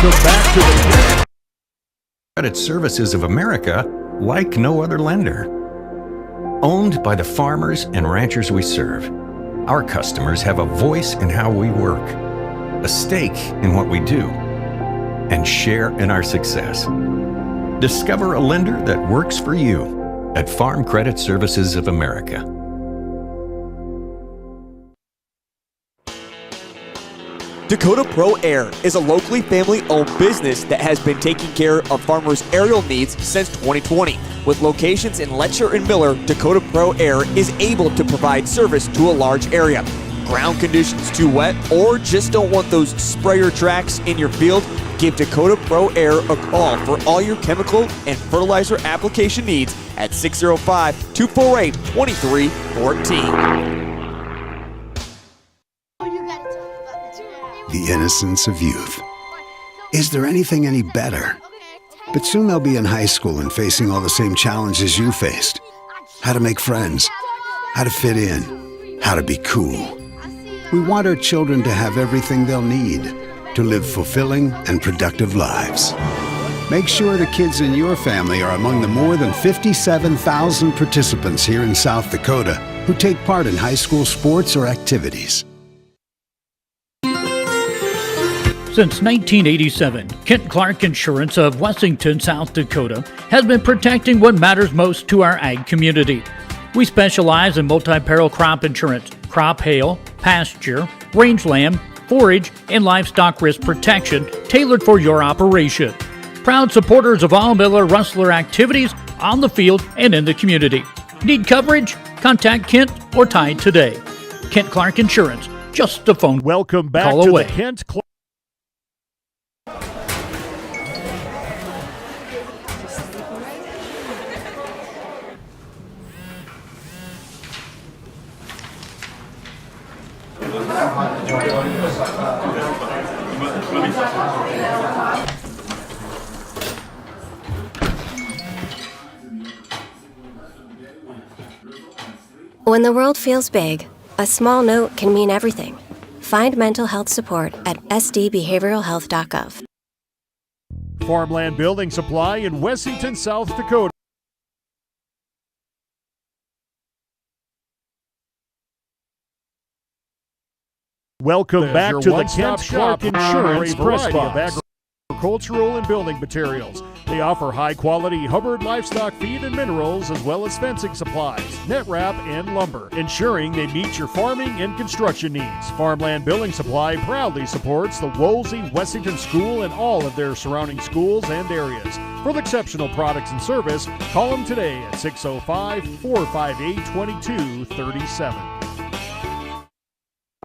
Welcome back to the Credit Services of America like no other lender. Owned by the farmers and ranchers we serve, our customers have a voice in how we work, a stake in what we do, and share in our success. Discover a lender that works for you at Farm Credit Services of America. Dakota Pro Air is a locally family-owned business that has been taking care of farmers' aerial needs since 2020. With locations in Letcher and Miller, Dakota Pro Air is able to provide service to a large area. Ground conditions too wet, or just don't want those sprayer tracks in your field? Give Dakota Pro Air a call for all your chemical and fertilizer application needs at 605-248-2314. The innocence of youth. Is there anything any better? But soon they'll be in high school and facing all the same challenges you faced. How to make friends, how to fit in, how to be cool. We want our children to have everything they'll need to live fulfilling and productive lives. Make sure the kids in your family are among the more than 57,000 participants here in South Dakota who take part in high school sports or activities. Since 1987, Kent Clark Insurance of Wessington, South Dakota has been protecting what matters most to our ag community. We specialize in multi-peril crop insurance, crop hail, pasture, rangeland, forage, and livestock risk protection tailored for your operation. Proud supporters of all Miller Rustler activities on the field and in the community. Need coverage? Contact Kent or Ty today. Kent Clark Insurance, just a phone Welcome back call to away. the Kent Clark. When the world feels big, a small note can mean everything. Find mental health support at sdbehavioralhealth.gov. Farmland Building Supply in Wessington, South Dakota. Welcome back to the Kent Clark Insurance Press Box. Agricultural and building materials. They offer high-quality Hubbard livestock feed and minerals, as well as fencing supplies, net wrap, and lumber, ensuring they meet your farming and construction needs. Farmland Building Supply proudly supports the Woolsey Wessington School and all of their surrounding schools and areas. For the exceptional products and service, call them today at 605-458-2237.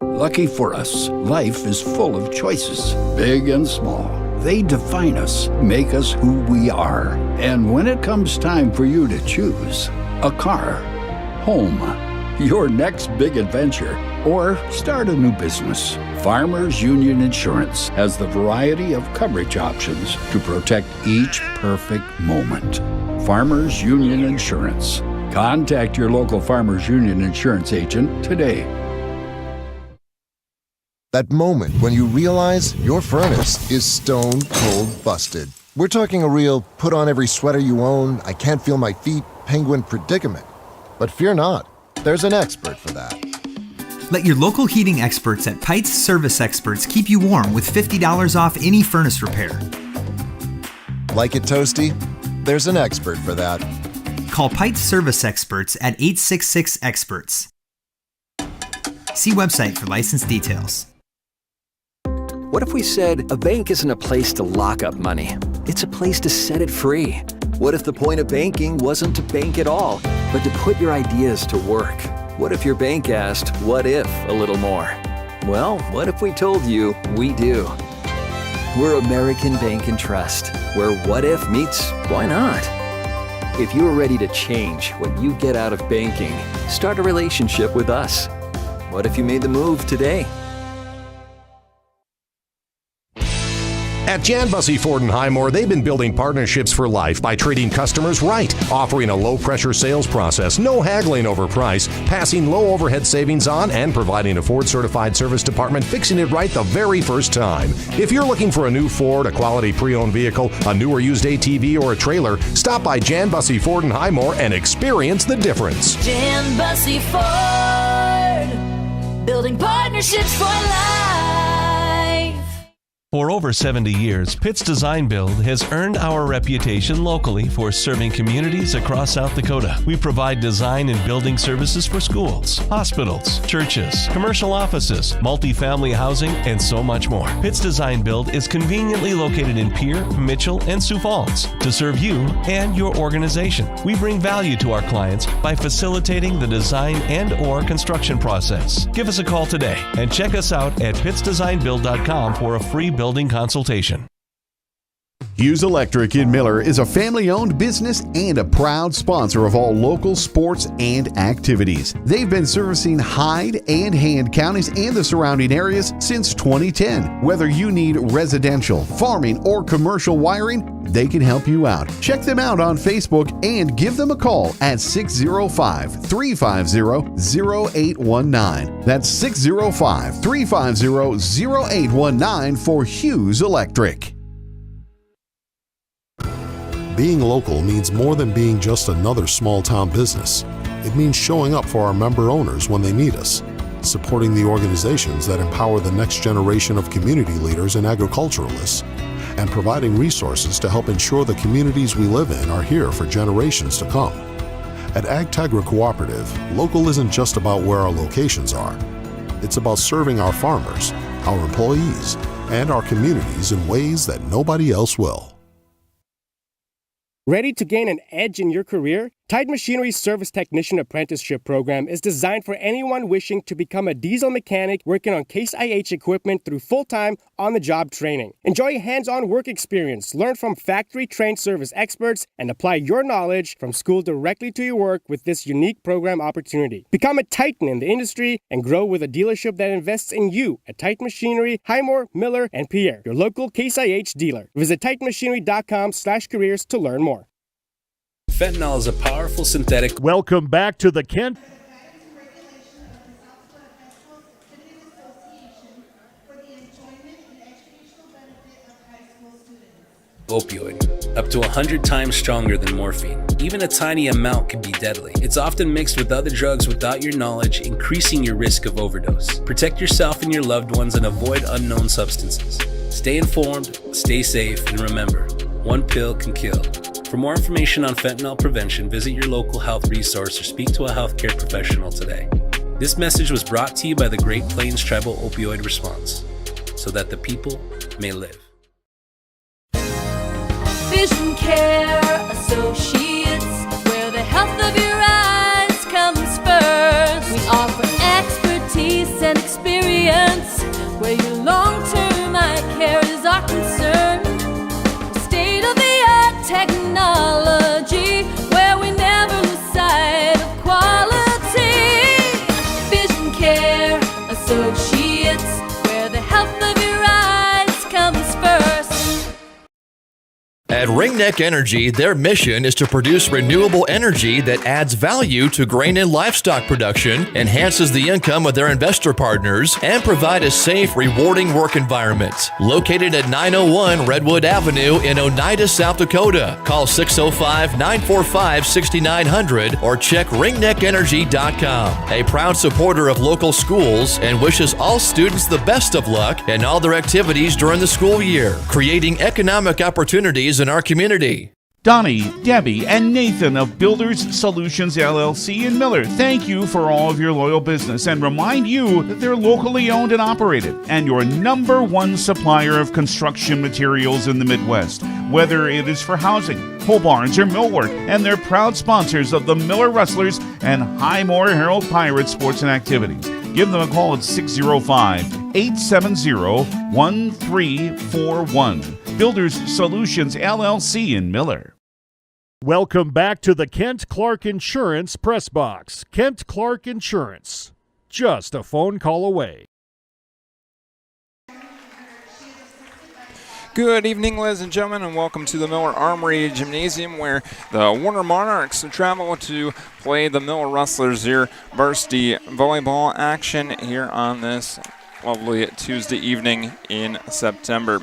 Lucky for us, life is full of choices, big and small. They define us, make us who we are. And when it comes time for you to choose a car, home, your next big adventure, or start a new business, Farmers Union Insurance has the variety of coverage options to protect each perfect moment. Farmers Union Insurance. Contact your local Farmers Union Insurance agent today. That moment when you realize your furnace is stone cold busted. We're talking a real put on every sweater you own, I can't feel my feet, penguin predicament. But fear not, there's an expert for that. Let your local heating experts at Pites Service Experts keep you warm with $50 off any furnace repair. Like it toasty? There's an expert for that. Call Pites Service Experts at 866-EXPERTS. See website for license details. What if we said a bank isn't a place to lock up money? It's a place to set it free. What if the point of banking wasn't to bank at all, but to put your ideas to work? What if your bank asked, what if a little more? Well, what if we told you we do? We're American Bank and Trust, where what if meets why not? If you're ready to change what you get out of banking, start a relationship with us. What if you made the move today? At Jan Bussey Ford and Highmore, they've been building partnerships for life by treating customers right, offering a low-pressure sales process, no haggling over price, passing low overhead savings on, and providing a Ford-certified service department fixing it right the very first time. If you're looking for a new Ford, a quality pre-owned vehicle, a new or used ATV, or a trailer, stop by Jan Bussey Ford and Highmore and experience the difference. Jan Bussey Ford, building partnerships for life. For over 70 years, Pitt's Design Build has earned our reputation locally for serving communities across South Dakota. We provide design and building services for schools, hospitals, churches, commercial offices, multifamily housing, and so much more. Pitt's Design Build is conveniently located in Pierre, Mitchell, and Sioux Falls to serve you and your organization. We bring value to our clients by facilitating the design and/or construction process. Give us a call today and check us out at pittsdesignbuild.com for a free building consultation. Hughes Electric in Miller is a family-owned business and a proud sponsor of all local sports and activities. They've been servicing Hyde and Hand counties and the surrounding areas since 2010. Whether you need residential, farming, or commercial wiring, they can help you out. Check them out on Facebook and give them a call at 605-350-0819. That's 605-350-0819 for Hughes Electric. Being local means more than being just another small-town business. It means showing up for our member owners when they need us, supporting the organizations that empower the next generation of community leaders and agriculturalists, and providing resources to help ensure the communities we live in are here for generations to come. At AgTegra Cooperative, local isn't just about where our locations are. It's about serving our farmers, our employees, and our communities in ways that nobody else will. Ready to gain an edge in your career? Tide Machinery's Service Technician Apprenticeship Program is designed for anyone wishing to become a diesel mechanic working on Case IH equipment through full-time, on-the-job training. Enjoy hands-on work experience, learn from factory-trained service experts, and apply your knowledge from school directly to your work with this unique program opportunity. Become a titan in the industry and grow with a dealership that invests in you at Tide Machinery, Highmore, Miller, and Pierre, your local Case IH dealer. Visit TitanMachinery.com/careers to learn more. Fentanyl is a powerful synthetic. Welcome back to the Kent. Opioid, up to 100 times stronger than morphine. Even a tiny amount can be deadly. It's often mixed with other drugs without your knowledge, increasing your risk of overdose. Protect yourself and your loved ones and avoid unknown substances. Stay informed, stay safe, and remember, one pill can kill. For more information on fentanyl prevention, visit your local health resource or speak to a healthcare professional today. This message was brought to you by the Great Plains Tribal Opioid Response, so that the people may live. Vision Care Associates, where the health of your eyes comes first. We offer expertise and experience, where your long-term eye care is our concern. State-of-the-art technology, where we never lose sight of quality. Vision Care Associates, where the health of your eyes comes first. At Ringneck Energy, their mission is to produce renewable energy that adds value to grain and livestock production, enhances the income of their investor partners, and provide a safe, rewarding work environment. Located at 901 Redwood Avenue in Oneida, South Dakota. Call 605-945-6900 or check ringneckenergy.com. A proud supporter of local schools and wishes all students the best of luck in all their activities during the school year, creating economic opportunities in our community. Donnie, Debbie, and Nathan of Builders Solutions LLC in Miller thank you for all of your loyal business and remind you that they're locally owned and operated and your #1 supplier of construction materials in the Midwest, whether it is for housing, pole barns, or millwork, and they're proud sponsors of the Miller Rustlers and Highmore Herald Pirates sports and activities. Give them a call at 605-870-1341. Builders Solutions LLC in Miller. Welcome back to the Kent Clark Insurance Press Box. Kent Clark Insurance, just a phone call away. Good evening, ladies and gentlemen, and welcome to the Miller Armory Gymnasium, where the Warner Monarchs travel to play the Miller Rustlers here. Varsity volleyball action here on this lovely Tuesday evening in September.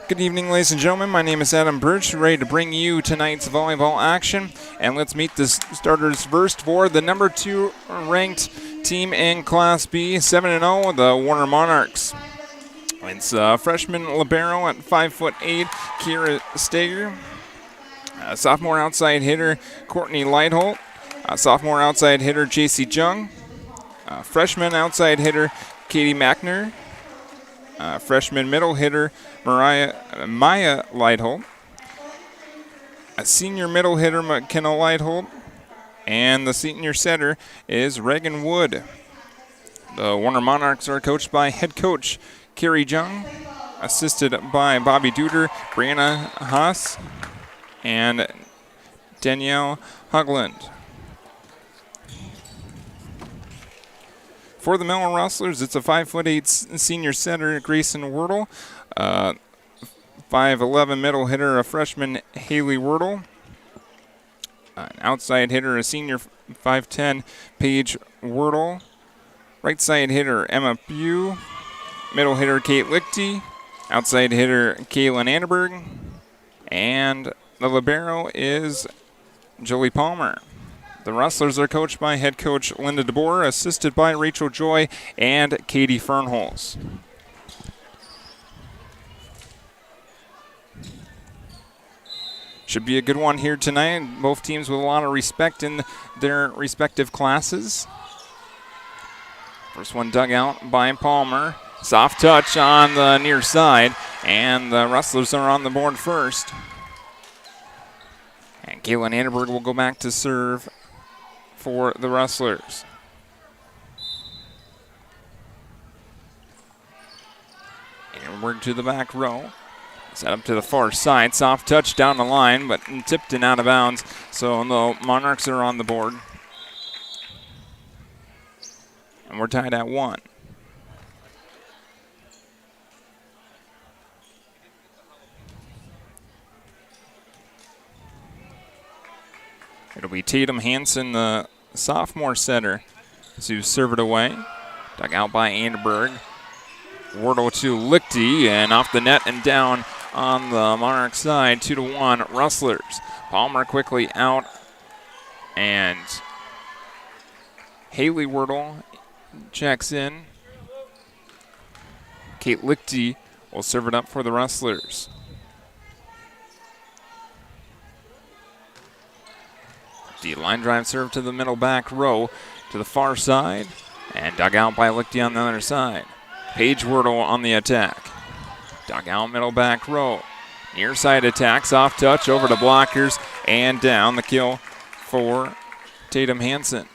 Good evening, ladies and gentlemen. My name is Adam Birch, ready to bring you tonight's volleyball action. And let's meet the starters first for the number 2 ranked team in Class B, 7-0, the Warner Monarchs. It's freshman libero at 5'8", Kira Steger. Sophomore outside hitter, Courtney Lightholt. Sophomore outside hitter, JC Jung. Freshman outside hitter, Katie Mackner. Freshman middle hitter, Maya Lightholt. A senior middle hitter, McKenna Lightholt. And the senior setter is Reagan Wood. The Warner Monarchs are coached by head coach Carrie Jung, assisted by Bobby Duder, Brianna Haas, and Danielle Hugland. For the Miller Rustlers, it's a 5'8" senior setter, Grayson Wordle, 5'11" middle hitter, a freshman, Haley Wordle, an outside hitter, a senior, 5'10", Paige Wordle, right side hitter, Emma Pugh, middle hitter, Kate Lichty, outside hitter, Kaylin Annenberg, and the libero is Jolie Palmer. The Rustlers are coached by head coach Linda DeBoer, assisted by Rachel Joy and Katie Fernholz. Should be a good one here tonight. Both teams with a lot of respect in their respective classes. First one dug out by Palmer. Soft touch on the near side, and the Rustlers are on the board first. And Kaylin Annenberg will go back to serve for the Rustlers. Annenberg to the back row. Set up to the far side. Soft touch down the line, but tipped and out of bounds. So the Monarchs are on the board. And we're tied at 1. It'll be Tatum Hansen, the sophomore setter, to serve it away. Dug out by Annenberg. Wardle to Lichty, and off the net and down on the Monarch side, 2-1 Rustlers. Palmer quickly out, and Haley Wardle checks in. Kate Lichty will serve it up for the Rustlers. The line drive serve to the middle back row to the far side, and dug out by Lichty on the other side. Paige Wordle on the attack. Dug out middle back row. Near side attack, soft touch over to blockers, and down the kill for Tatum Hansen.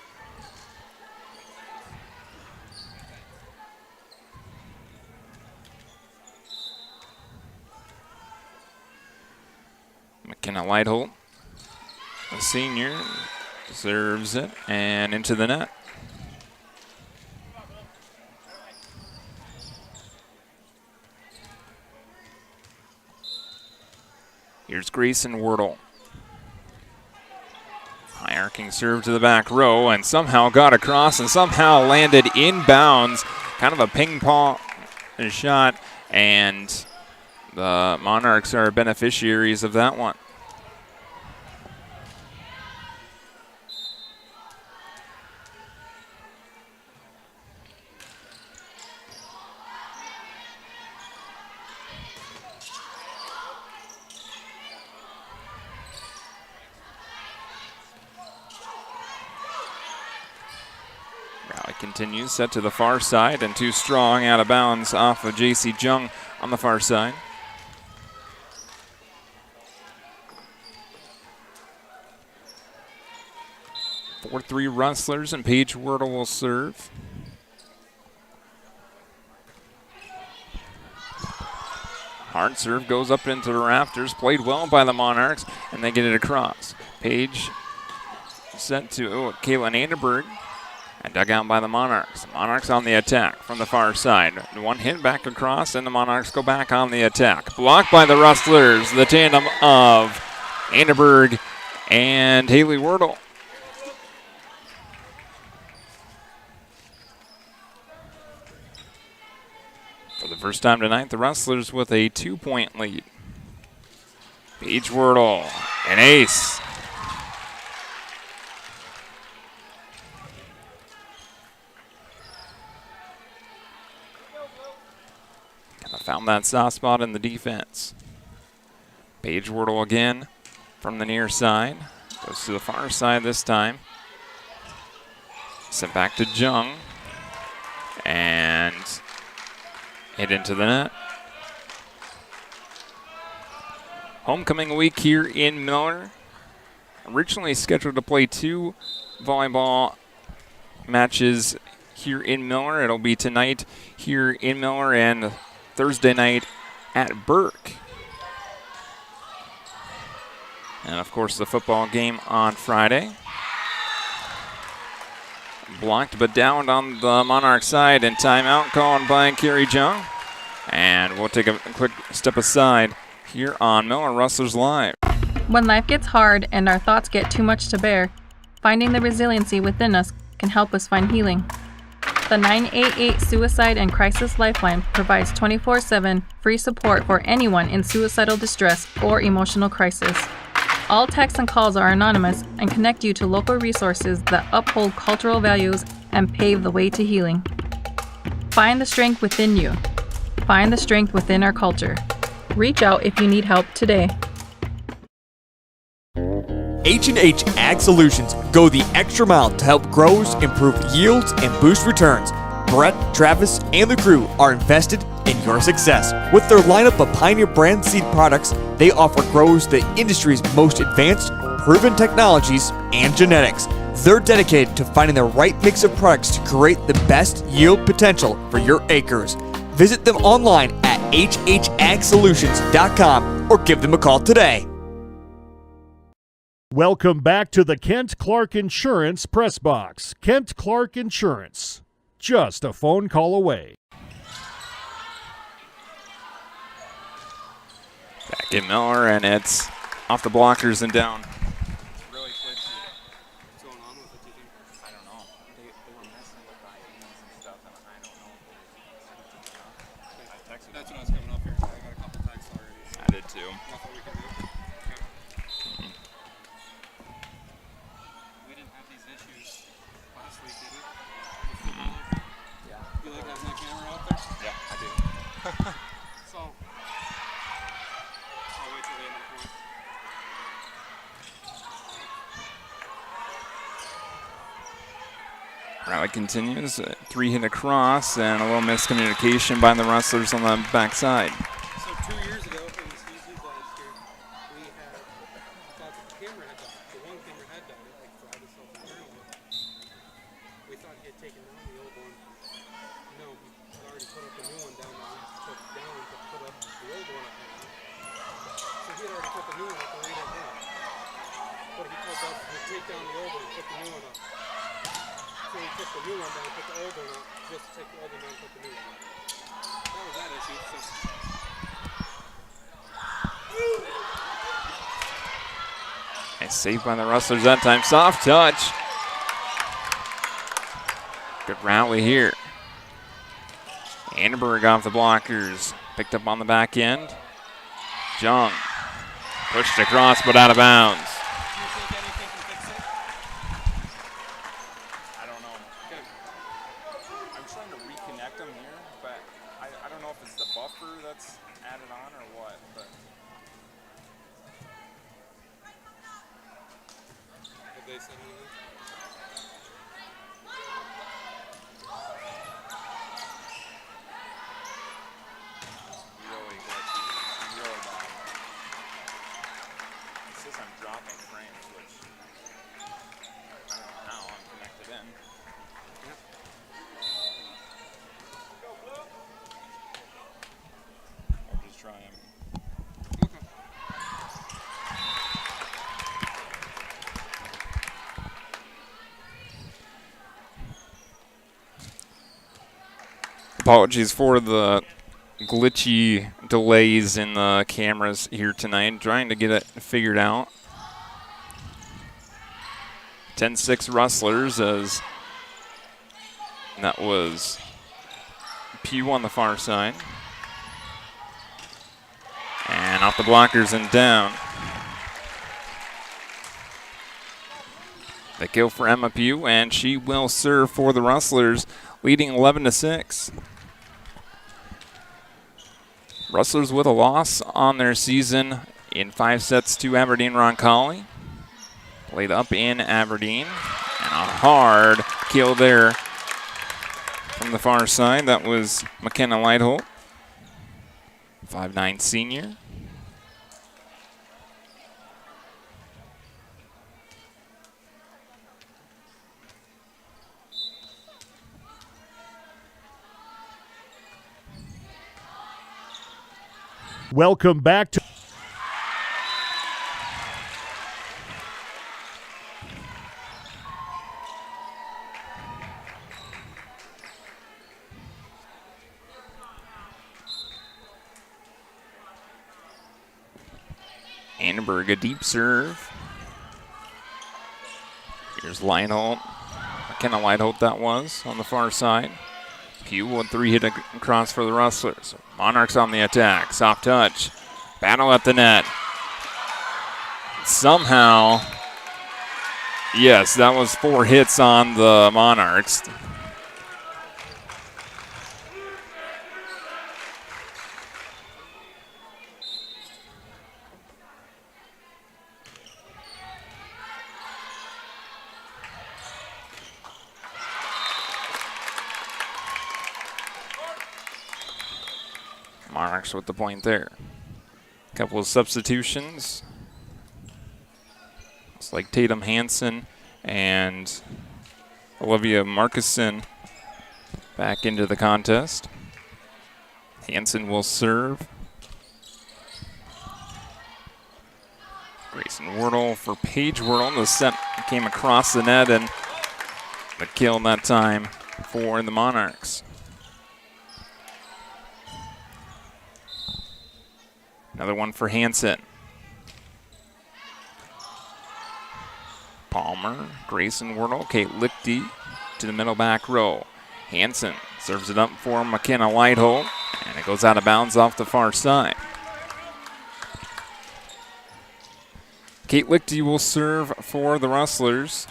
McKenna Lightholt, the senior, serves it and into the net. Here's Grayson Wordle. High arcing serve to the back row, and somehow got across and somehow landed inbounds. Kind of a ping pong shot, and the Monarchs are beneficiaries of that one. Continues, set to the far side, and too strong, out of bounds off of JC Jung on the far side. Four 3 Rustlers, and Paige Wordle will serve. Hard serve goes up into the rafters, played well by the Monarchs, and they get it across. Paige set to Kaylin Annenberg. And dug out by the Monarchs. Monarchs on the attack from the far side. One hit back across, and the Monarchs go back on the attack. Blocked by the Rustlers, the tandem of Anderberg and Haley Wordle. For the first time tonight, the Rustlers with a 2-point lead. Paige Wordle, an ace. Found that soft spot in the defense. Paige Wordle again from the near side. Goes to the far side this time. Sent back to Jung. And hit into the net. Homecoming week here in Miller. Originally scheduled to play 2 volleyball matches here in Miller. It'll be tonight here in Miller and Thursday night at Burke. And of course the football game on Friday. Blocked but downed on the Monarch side, and timeout called by Carrie Jung. And we'll take a quick step aside here on Miller Rustlers Live. When life gets hard and our thoughts get too much to bear, finding the resiliency within us can help us find healing. The 988 Suicide and Crisis Lifeline provides 24/7 free support for anyone in suicidal distress or emotional crisis. All texts and calls are anonymous and connect you to local resources that uphold cultural values and pave the way to healing. Find the strength within you. Find the strength within our culture. Reach out if you need help today. H&H Ag Solutions go the extra mile to help growers improve yields and boost returns. Brett, Travis, and the crew are invested in your success. With their lineup of Pioneer brand seed products, they offer growers the industry's most advanced, proven technologies and genetics. They're dedicated to finding the right mix of products to create the best yield potential for your acres. Visit them online at hhagsolutions.com or give them a call today. Welcome back to the Kent Clark Insurance Press Box. Kent Clark Insurance, just a phone call away. Back in Miller, and it's off the blockers and down. That's when I was coming up here. I got a couple texts already. I did too. Nothing we can do. Okay. We didn't have these issues last week, did we? Yeah. You like having that camera out there? Yeah, I do. So, I'll wait till the end of the point. Rally continues. 3 hit across, and a little miscommunication by the Rustlers on the backside. So 2 years ago, in the season last year, we had thought that the camera had died. The one camera had died, like fried itself internally. We thought he had taken down the old one. No, he had already put up a new one down that we took down to put up the old one up now. So he had already put the new one up and we didn't know. But he told us to take down the old one and put the new one up. So we took the new one down, put the old one up, just to take the old one down and put the new one up. That was that issue. So. Nice save by the Rustlers that time. Soft touch. Good rally here. Annenberg off the blockers. Picked up on the back end. Jung pushed across but out of bounds. Apologies for the glitchy delays in the cameras here tonight. Trying to get it figured out. 10-6 Rustlers, as that was Pugh on the far side. And off the blockers and down. The kill for Emma Pugh, and she will serve for the Rustlers, leading 11-6. Rustlers with a loss on their season in 5 sets to Aberdeen Roncalli. Played up in Aberdeen, and a hard kill there from the far side. That was McKenna Lightholt, 5'9" senior. Welcome back to Annenberg, a deep serve. Here's Lightholt. McKenna Lightholt that was on the far side. Pugh with 3 hit across for the Rustlers. Monarchs on the attack. Soft touch. Battle at the net. Somehow, yes, that was 4 hits on the Monarchs. Monarchs with the point there. Couple of substitutions. It's like Tatum Hansen and Olivia Markuson back into the contest. Hansen will serve. Grayson Wordle for Paige Wordle. The set came across the net, and the kill that time for the Monarchs. Another one for Hansen. Palmer, Grayson Wordle, Kate Lichty to the middle back row. Hansen serves it up for McKenna Lightholt, and it goes out of bounds off the far side. Kate Lichty will serve for the Rustlers.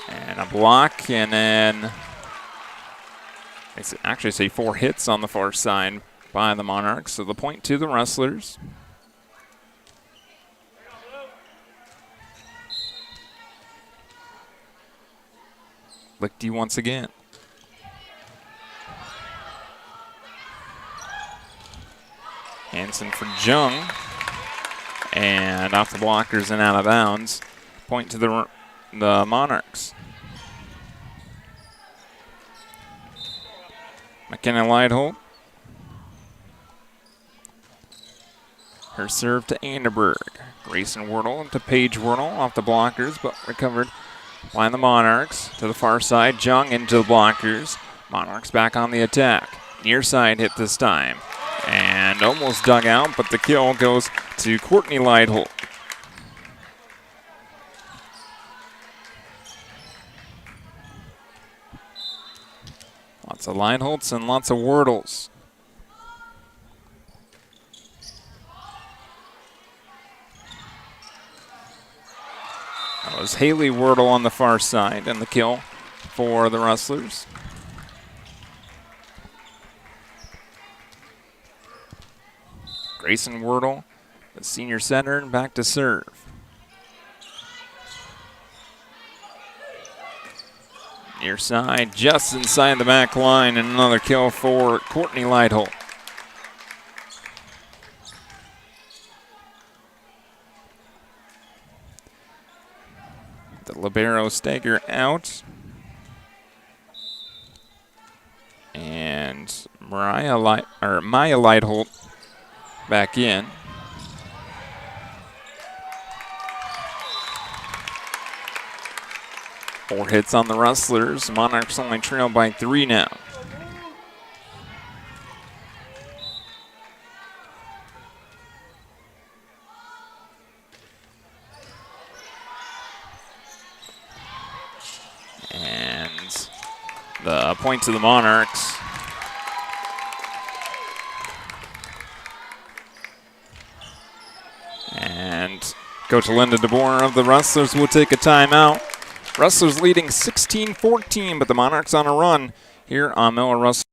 And a block, and then it's actually say 4 hits on the far side by the Monarchs. So the point to the Rustlers. Lichty once again. Hansen for Jung. And off the blockers and out of bounds. Point to the Monarchs. McKenna Lightholt. Her serve to Anderberg. Grayson Wordle to Paige Wordle off the blockers, but recovered by the Monarchs. To the far side, Jung into the blockers. Monarchs back on the attack. Near side hit this time. And almost dug out, but the kill goes to Courtney Lightholt. Lots of Lightholts and lots of Wordles. That was Haley Wordle on the far side, and the kill for the Rustlers. Grayson Wordle, the senior center, and back to serve. Near side, just inside the back line, and another kill for Courtney Lightholt. The libero stagger out. And Maya Lightholt back in. 4 hits on the Rustlers. Monarchs only trail by 3 now. And the point to the Monarchs. And Coach Linda DeBoer of the Rustlers will take a timeout. Rustlers leading 16-14, but the Monarchs on a run here on Miller Rustlers.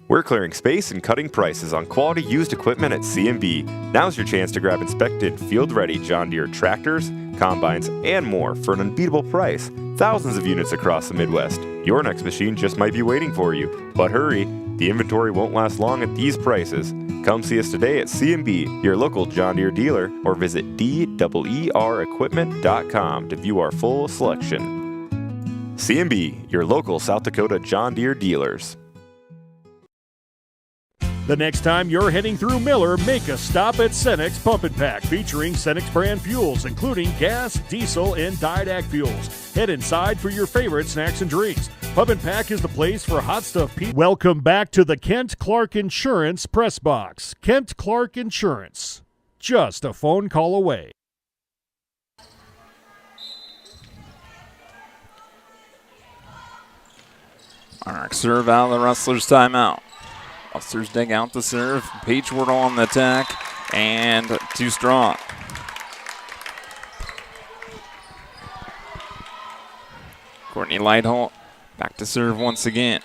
We're clearing space and cutting prices on quality used equipment at C&B. Now's your chance to grab inspected, field-ready John Deere tractors, combines, and more for an unbeatable price. Thousands of units across the Midwest. Your next machine just might be waiting for you. But hurry, the inventory won't last long at these prices. Come see us today at C&B, your local John Deere dealer, or visit DEERequipment.com to view our full selection. C&B, your local South Dakota John Deere dealers. The next time you're heading through Miller, make a stop at Cenex Pump and Pack, featuring Cenex brand fuels, including gas, diesel, and Didac fuels. Head inside for your favorite snacks and drinks. Pump and Pack is the place for hot stuff. Welcome back to the Kent Clark Insurance Press Box. Kent Clark Insurance, just a phone call away. Monarch serve out of the Rustlers timeout. Rustlers dig out the serve. Paige Wardle on the attack, and too strong. Courtney Lightholt back to serve once again.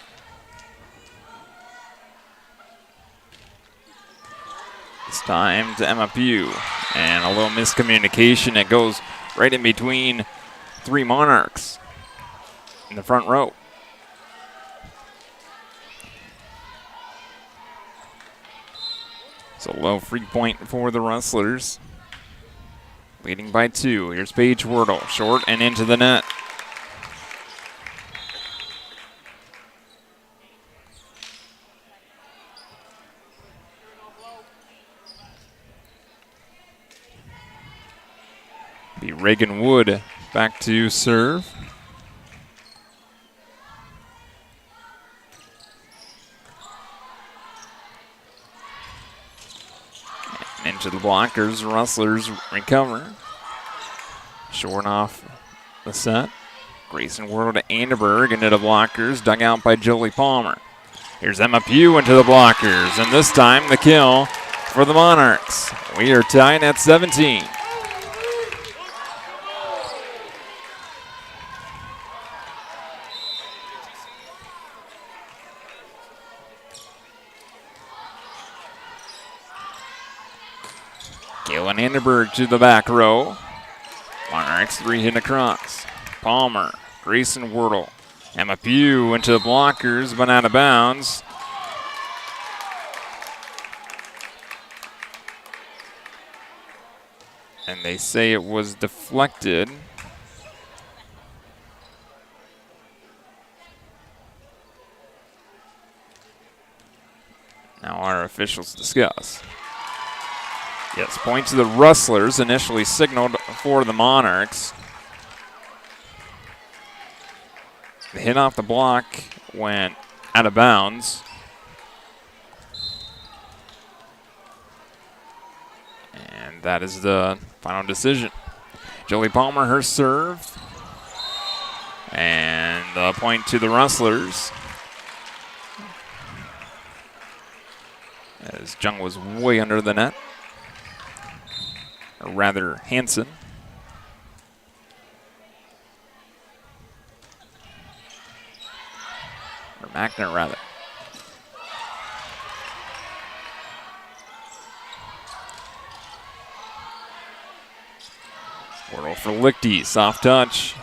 This time to Emma Pugh, and a little miscommunication. It goes right in between 3 Monarchs in the front row. It's a low free point for the Rustlers. Leading by 2. Here's Paige Wardle, short and into the net. Be Reagan Wood back to serve. Into the blockers, Rustlers recover. Short off the set. Grayson Wardle to Anderberg into the blockers, dug out by Jolie Palmer. Here's Emma Pugh into the blockers, and this time the kill for the Monarchs. We are tied at 17. Galen Anderberg to the back row. Monarchs 3 hit across. Palmer, Grayson Wardle, Emma Pugh into the blockers, but out of bounds. And they say it was deflected. Now our officials discuss. Yes, point to the Rustlers, initially signaled for the Monarchs. The hit off the block went out of bounds. And that is the final decision. Jolie Palmer, her serve. And the point to the Rustlers. As Jung was way under the net. Or rather, Hansen. Or Mackner, rather. Wardle for Lichty, soft touch.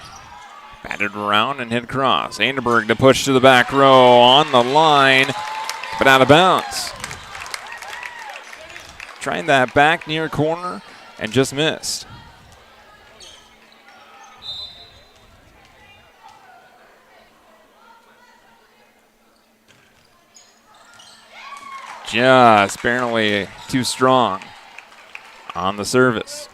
Batted around and hit across. Anderberg to push to the back row on the line, but out of bounds. Trying that back near corner and just missed. just barely too strong on the service.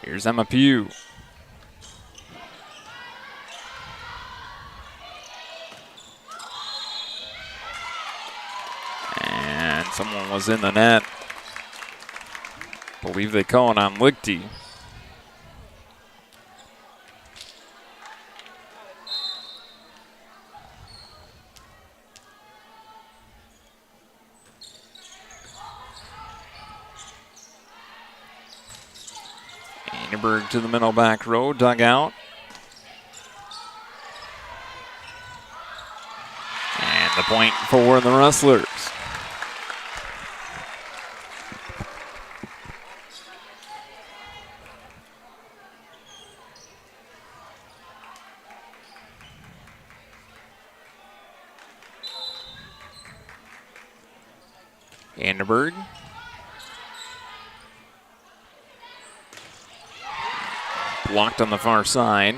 Here's Emma Pugh. And someone was in the net. I believe they call it on Lichty. Anderberg to the middle back row, dug out. And the point for the Rustlers. Anderberg. Blocked on the far side.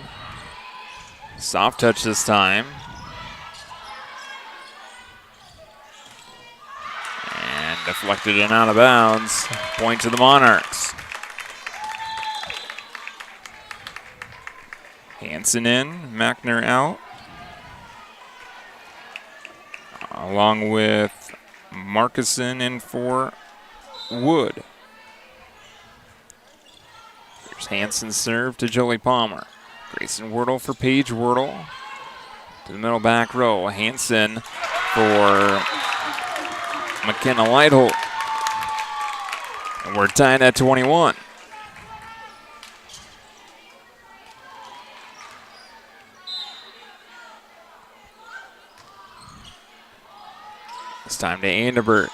Soft touch this time. And deflected and out of bounds. Point to the Monarchs. Hansen in, Mackner out. Along with Markison in for Wood. Here's Hansen's serve to Jolie Palmer. Grayson Wordle for Paige Wordle. To the middle back row. Hansen for McKenna Lightholt. And we're tied at 21. It's time to Anderberg.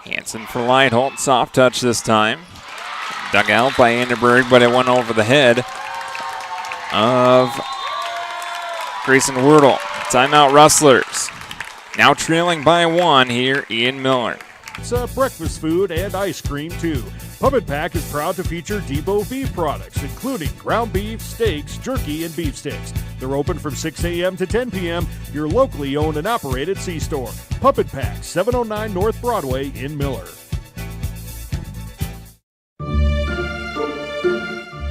Hansen for Lightholt, soft touch this time. Dug out by Anderberg, but it went over the head of Grayson Wordle. Timeout Rustlers. Now trailing by 1 here, Ian Miller. It's breakfast food and ice cream, too. Puppet Pack is proud to feature Depot beef products, including ground beef, steaks, jerky, and beef sticks. They're open from 6 a.m. to 10 p.m., your locally owned and operated C-store. Puppet Pack, 709 North Broadway in Miller.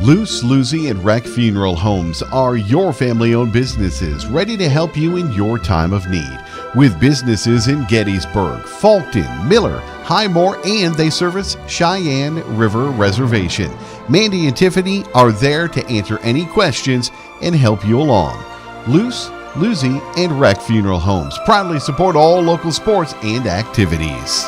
Luce, Lucy, and Wreck Funeral Homes are your family-owned businesses ready to help you in your time of need. With businesses in Gettysburg, Fulton, Miller, Highmore, and they service Cheyenne River Reservation. Mandy and Tiffany are there to answer any questions and help you along. Luce, Lucy, and Wreck Funeral Homes proudly support all local sports and activities.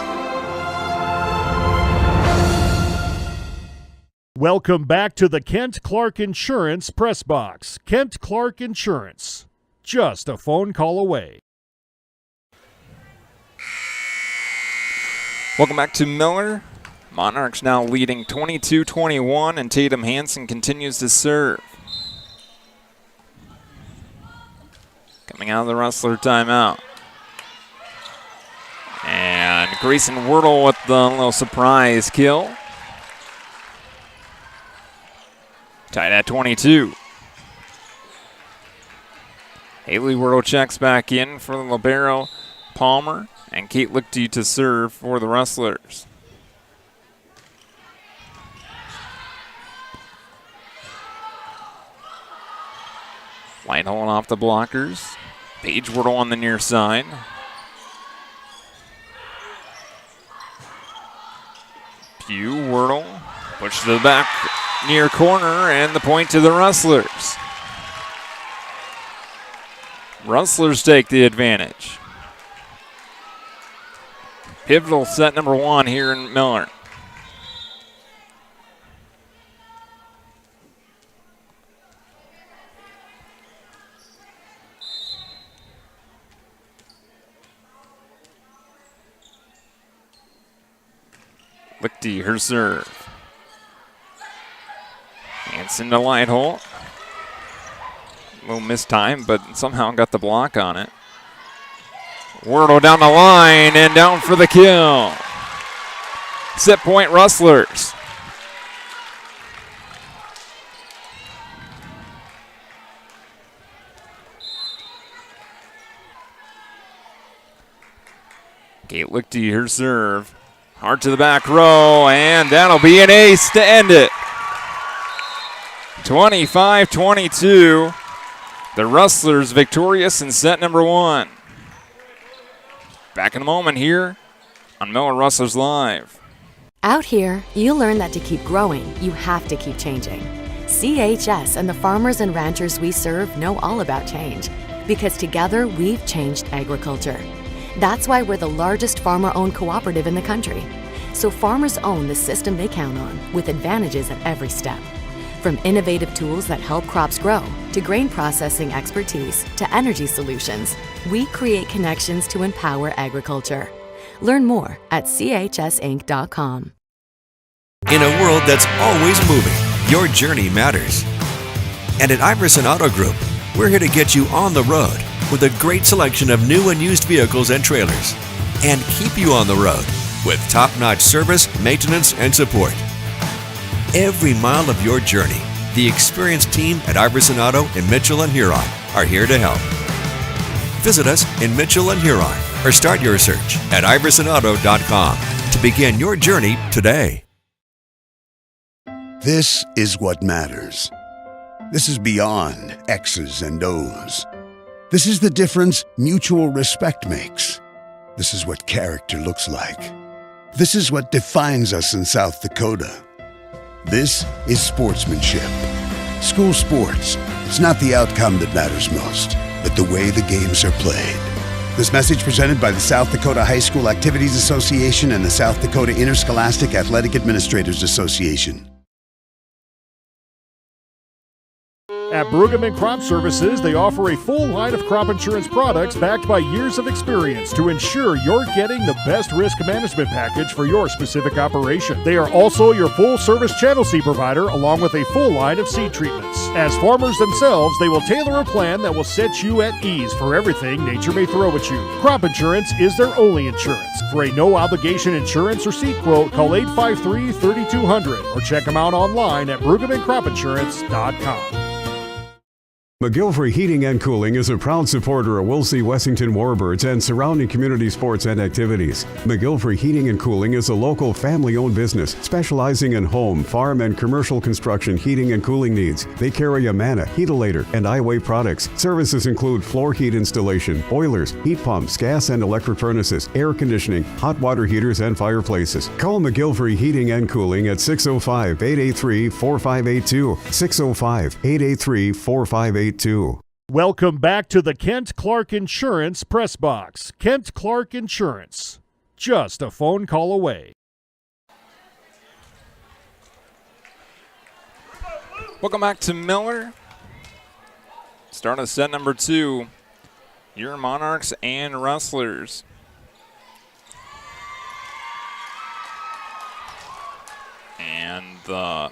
Welcome back to the Kent Clark Insurance Press Box. Kent Clark Insurance, just a phone call away. Welcome back to Miller. Monarchs now leading 22-21, and Tatum Hansen continues to serve. Coming out of the Rustler timeout. And Grayson Wordle with the little surprise kill. Tied at 22. Haley Wordle checks back in for the libero Palmer. And Kate Lichty to serve for the Rustlers. Lightholt off the blockers. Paige Wordle on the near side. Pugh Wordle. Push to the back near corner, and the point to the Rustlers. Rustlers take the advantage. Pivotal set number 1 here in Miller. Lichty, her serve. Hansen to Lightholt. A little missed time, but somehow got the block on it. Wordle down the line and down for the kill. Set point Rustlers. Kate Lichty, her serve. Hard to the back row, and that'll be an ace to end it. 25-22. The Rustlers victorious in set number 1. Back in a moment here on Miller Rustlers Live. Out here, you learn that to keep growing, you have to keep changing. CHS and the farmers and ranchers we serve know all about change, because together we've changed agriculture. That's why we're the largest farmer-owned cooperative in the country. So farmers own the system they count on, with advantages at every step. From innovative tools that help crops grow, to grain processing expertise, to energy solutions, we create connections to empower agriculture. Learn more at chsinc.com. In a world that's always moving, your journey matters. And at Iverson Auto Group, we're here to get you on the road with a great selection of new and used vehicles and trailers, and keep you on the road with top-notch service, maintenance, and support. Every mile of your journey, the experienced team at Iverson Auto in Mitchell and Huron are here to help. Visit us in Mitchell and Huron or start your search at iversonauto.com to begin your journey today. This is what matters. This is beyond X's and O's. This is the difference mutual respect makes. This is what character looks like. This is what defines us in South Dakota. This is sportsmanship. School sports, it's not the outcome that matters most, but the way the games are played. This message presented by the South Dakota High School Activities Association and the South Dakota Interscholastic Athletic Administrators Association. At Bruggeman Crop Services, they offer a full line of crop insurance products backed by years of experience to ensure you're getting the best risk management package for your specific operation. They are also your full-service channel seed provider, along with a full line of seed treatments. As farmers themselves, they will tailor a plan that will set you at ease for everything nature may throw at you. Crop insurance is their only insurance. For a no-obligation insurance or seed quote, call 853-3200 or check them out online at BruggemanCropInsurance.com. McGilvery Heating and Cooling is a proud supporter of Wolsey Wessington Warbirds and surrounding community sports and activities. McGilvery Heating and Cooling is a local family-owned business specializing in home, farm, and commercial construction heating and cooling needs. They carry Amana, Heatolator, and iWay products. Services include floor heat installation, boilers, heat pumps, gas and electric furnaces, air conditioning, hot water heaters, and fireplaces. Call McGilvery Heating and Cooling at 605-883-4582. 605-883-4582. Welcome back to the Kent Clark Insurance Press Box. Kent Clark Insurance, just a phone call away. Welcome back to Miller. Start of set number 2. Your Monarchs and Rustlers. And the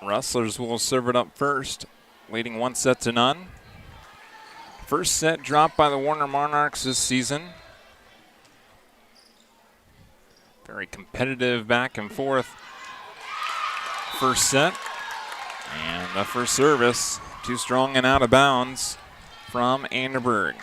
Rustlers will serve it up first, leading 1-0. First set dropped by the Warner Monarchs this season. Very competitive back and forth first set. And the first service, too strong and out of bounds from Anderberg.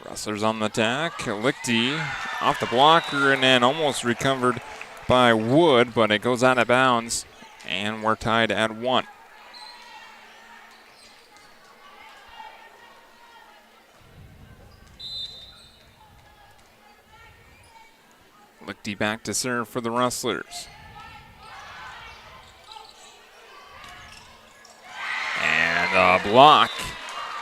Rustlers on the attack. Lichty off the blocker and then almost recovered by Wood, but it goes out of bounds, and we're tied at 1. Lichty back to serve for the Rustlers. And a block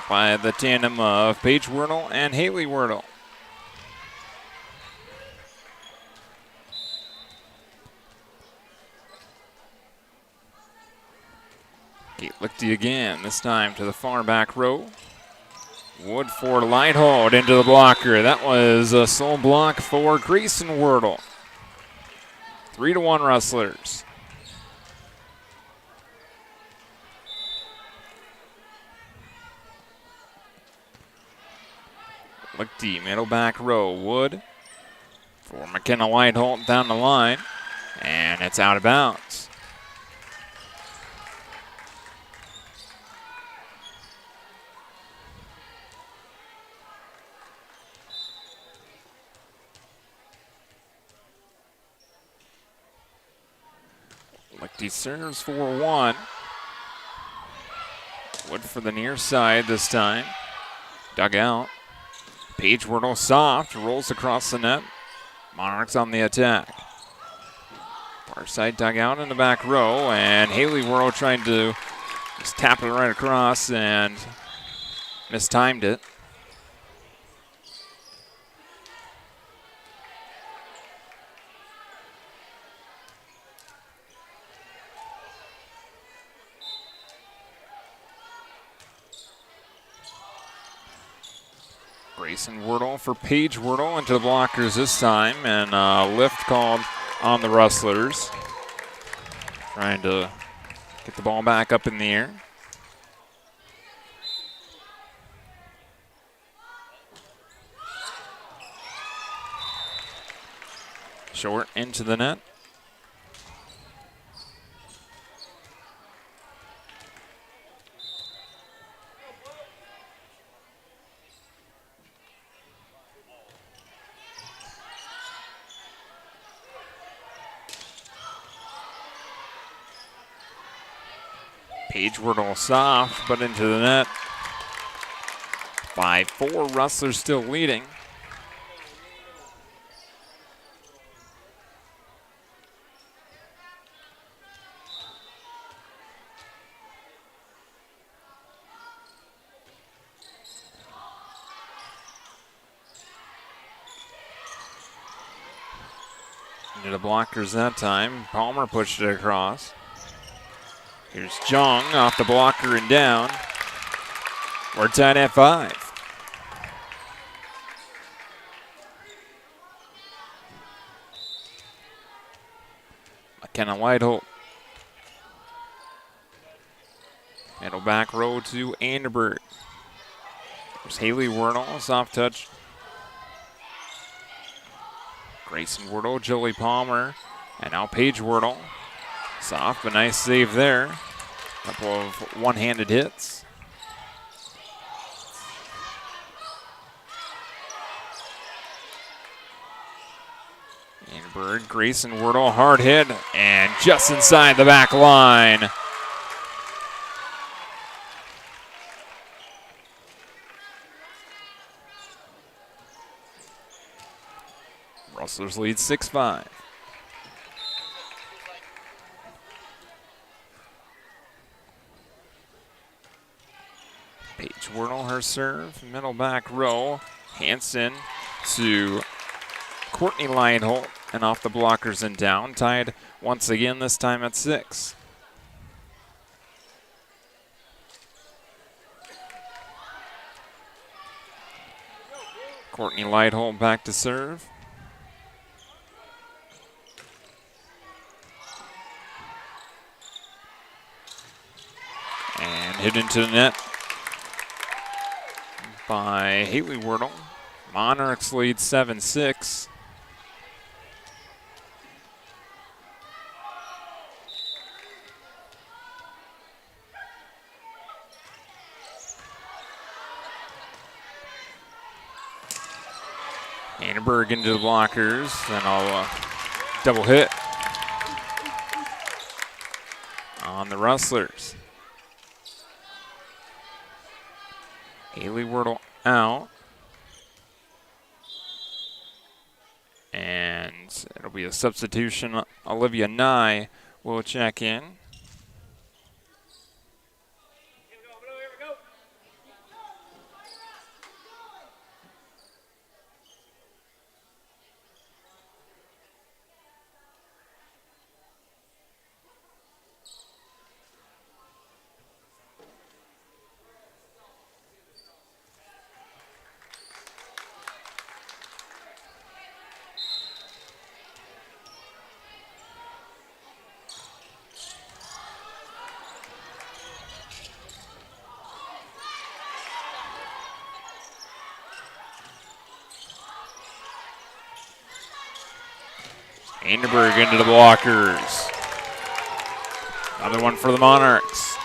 by the tandem of Paige Wordle and Haley Wordle. Kate Lichty again, this time to the far back row. Wood for Lighthold into the blocker. That was a sole block for Grayson Wordle. 3-1 Rustlers. Lichty, middle back row. Wood for McKenna Lighthold down the line. And it's out of bounds. Bursty serves 4-1. Wood for the near side this time. Dug out. Paige Wordle soft, rolls across the net. Monarchs on the attack. Far side dug out in the back row, and Haley Wordle trying to just tap it right across and mistimed it. Grayson Wordle for Paige Wordle into the blockers this time, and lift called on the Rustlers. Trying to get the ball back up in the air. Short into the net. Paige Wordle soft, but into the net. 5-4, Rustlers still leading. Into the blockers that time. Palmer pushed it across. Here's Jung off the blocker and down. We're tied at 5. McKenna Whiteholt. Middle back row to Anderberg. There's Haley Wordle, soft touch. Grayson Wordle, Jolie Palmer, and now Paige Wordle. Soft, but nice save there. Couple of one-handed hits. Anderberg, Grayson Wordle, hard hit, and just inside the back line. Rustlers lead 6-5. Paige Wordle, her serve, middle back row. Hanson to Courtney Lionholt, and off the blockers and down. Tied once again, this time at 6. Courtney Lionholt back to serve. And hit into the net by Haley Wordle. Monarchs lead 7-6. Anderberg into the blockers, and I'll double hit on the Rustlers. Haley Wordle out. And it'll be a substitution. Olivia Nye will check in. Anderberg into the blockers. Another one for the Monarchs.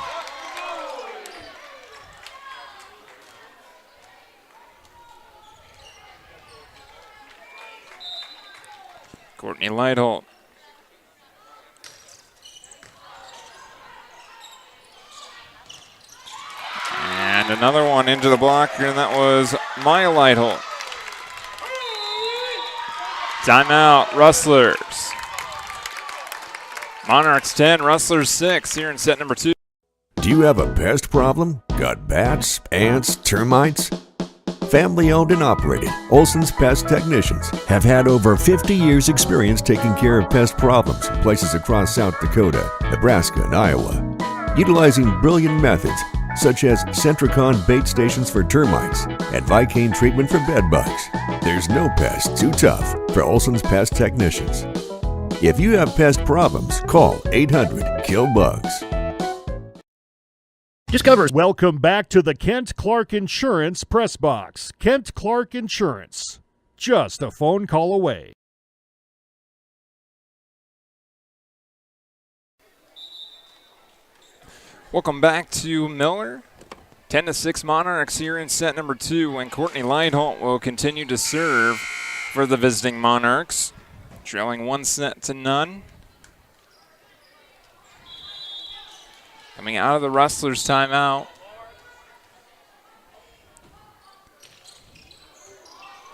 Courtney Lionholt. And another one into the blocker, and that was Maya Lighthold. Timeout, Rustlers. Monarchs 10, Rustlers 6 here in set number 2. Do you have a pest problem? Got bats, ants, termites? Family owned and operated, Olson's Pest Technicians have had over 50 years experience taking care of pest problems in places across South Dakota, Nebraska, and Iowa. Utilizing brilliant methods such as Centricon bait stations for termites and Vicane treatment for bed bugs. There's no pest too tough for Olson's Pest Technicians. If you have pest problems, call 800-KILL-BUGS. Discover. Welcome back to the Kent Clark Insurance Press Box. Kent Clark Insurance. Just a phone call away. Welcome back to Miller. 10-6 Monarchs here in set number 2, and Courtney Lighthold will continue to serve for the visiting Monarchs, trailing 1-0. Coming out of the Rustlers timeout.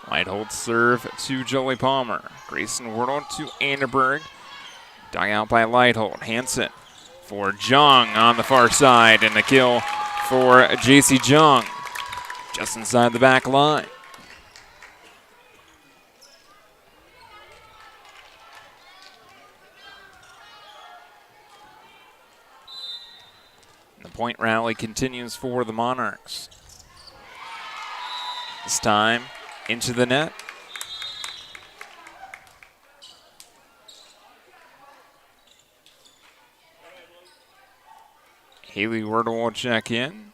Lighthold serve to Jolie Palmer. Grayson Wardle to Anderberg. Dug out by Lighthold. Hansen for Jung on the far side, and the kill for JC Jung just inside the back line. The point rally continues for the Monarchs. This time into the net. Haley Wordle will check in.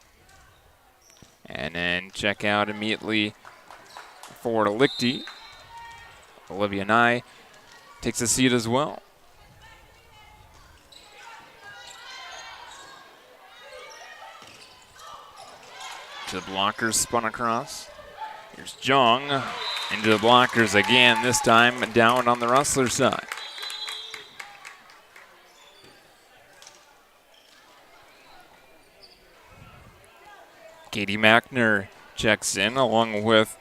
And then check out immediately for Lichty. Olivia Nye takes a seat as well. To the blockers, spun across. Here's Jung into the blockers again, this time down on the Rustler side. Katie Mackner checks in along with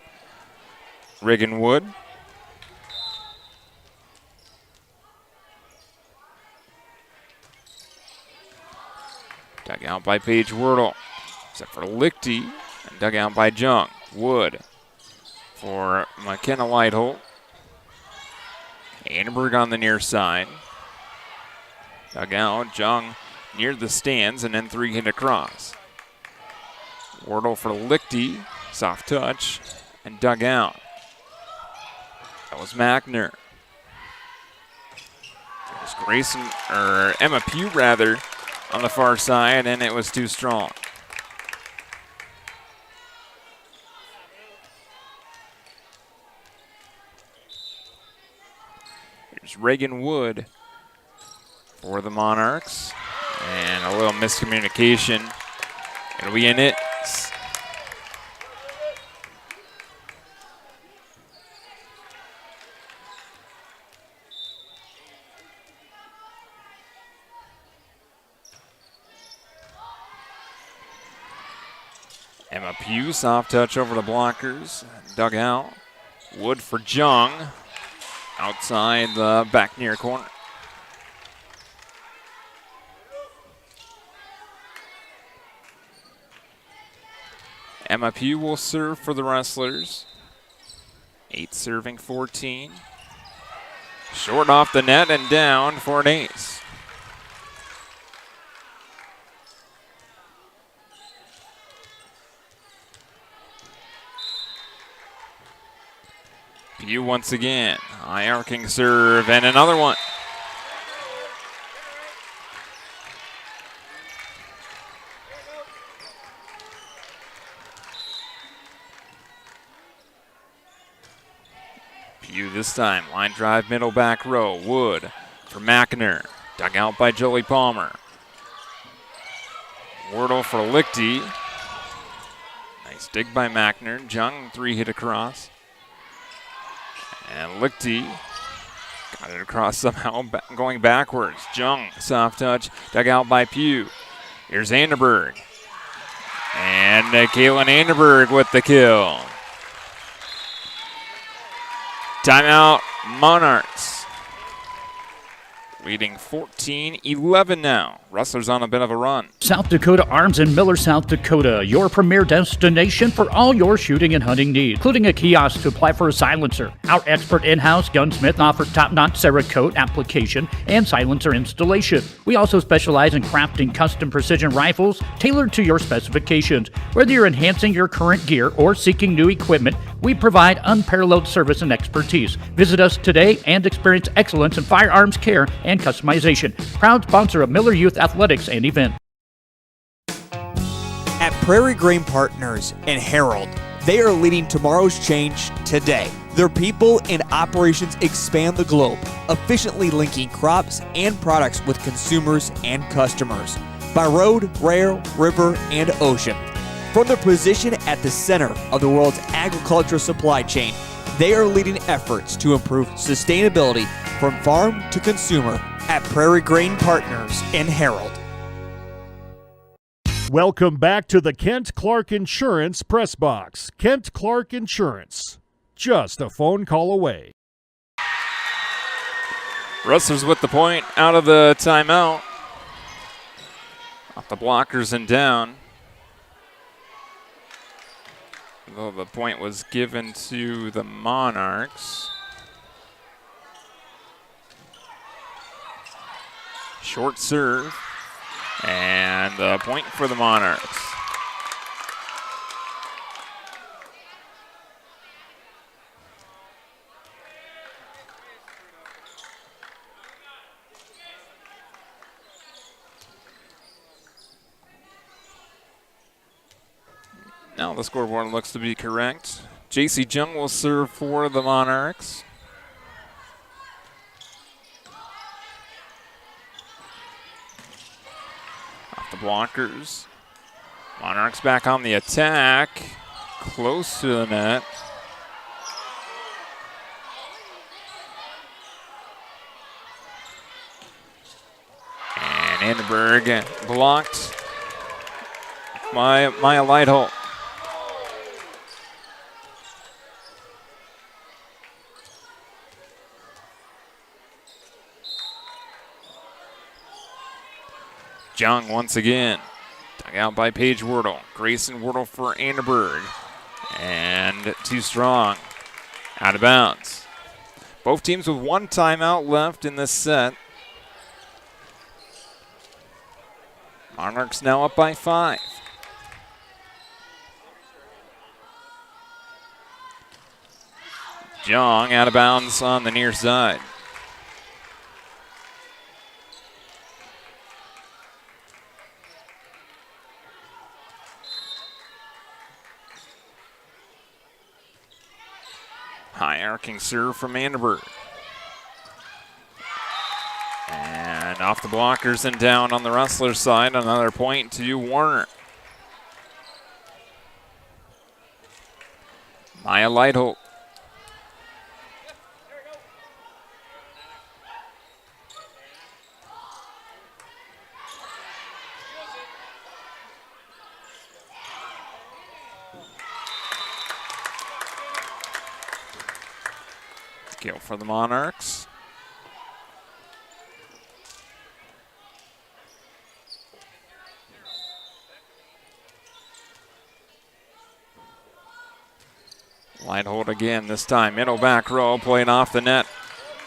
Reagan Wood. Dug out by Paige Wordle. Except for Lichty, and dug out by Jung. Wood for McKenna Lighthold. Annenberg on the near side. Dug out, Jung near the stands, and then 3 hit across. Wardle for Lichty, soft touch, and dug out. That was Mackner. It was Grayson, or Emma Pugh rather, on the far side, and it was too strong. Here's Reagan Wood for the Monarchs, and a little miscommunication. It'll be in it. Emma Pugh, soft touch over the blockers, dug out. Wood for Jung, outside the back near corner. Emma Pugh will serve for the Rustlers. 8 serving 14. Short off the net and down for an ace. Pugh once again. High arcing serve and another one. Pugh this time. Line drive, middle back row. Wood for Mackner. Dug out by Jolie Palmer. Wardle for Lichty. Nice dig by Mackner. Jung 3 hit across. And Lichty got it across somehow, going backwards. Jung, soft touch, dug out by Pugh. Here's Anderberg. And Caitlin Anderberg with the kill. Timeout, Monarchs. Leading 14-11 now. Rustlers on a bit of a run. South Dakota Arms in Miller, South Dakota, your premier destination for all your shooting and hunting needs, including a kiosk to apply for a silencer. Our expert in-house gunsmith offers top-notch Cerakote application and silencer installation. We also specialize in crafting custom precision rifles tailored to your specifications. Whether you're enhancing your current gear or seeking new equipment, we provide unparalleled service and expertise. Visit us today and experience excellence in firearms care and customization. Proud sponsor of Miller Youth Athletics and Event. At Prairie Grain Partners and Herald, they are leading tomorrow's change today. Their people and operations expand the globe, efficiently linking crops and products with consumers and customers by road, rail, river, and ocean. From their position at the center of the world's agricultural supply chain, they are leading efforts to improve sustainability from farm to consumer at Prairie Grain Partners and Herald. Welcome back to the Kent Clark Insurance Press Box. Kent Clark Insurance, just a phone call away. Rustlers with the point out of the timeout. Off the blockers and down. Though the point was given to the Monarchs. Short serve. And the point for the Monarchs. Now the scoreboard looks to be correct. J.C. Jung will serve for the Monarchs. Off the blockers. Monarchs back on the attack. Close to the net. And Anderberg blocked by Maya Lightholt. Jung once again, dug out by Paige Wordle. Grayson Wordle for Anderberg. And too strong. Out of bounds. Both teams with one timeout left in this set. Monarchs now up by 5. Jung out of bounds on the near side. High arcing serve from Anderberg. And off the blockers and down on the Rustlers side. Another point to Warner. Maya Lightholt. Kill for the Monarchs. Lightholt again this time. Middle back row playing off the net.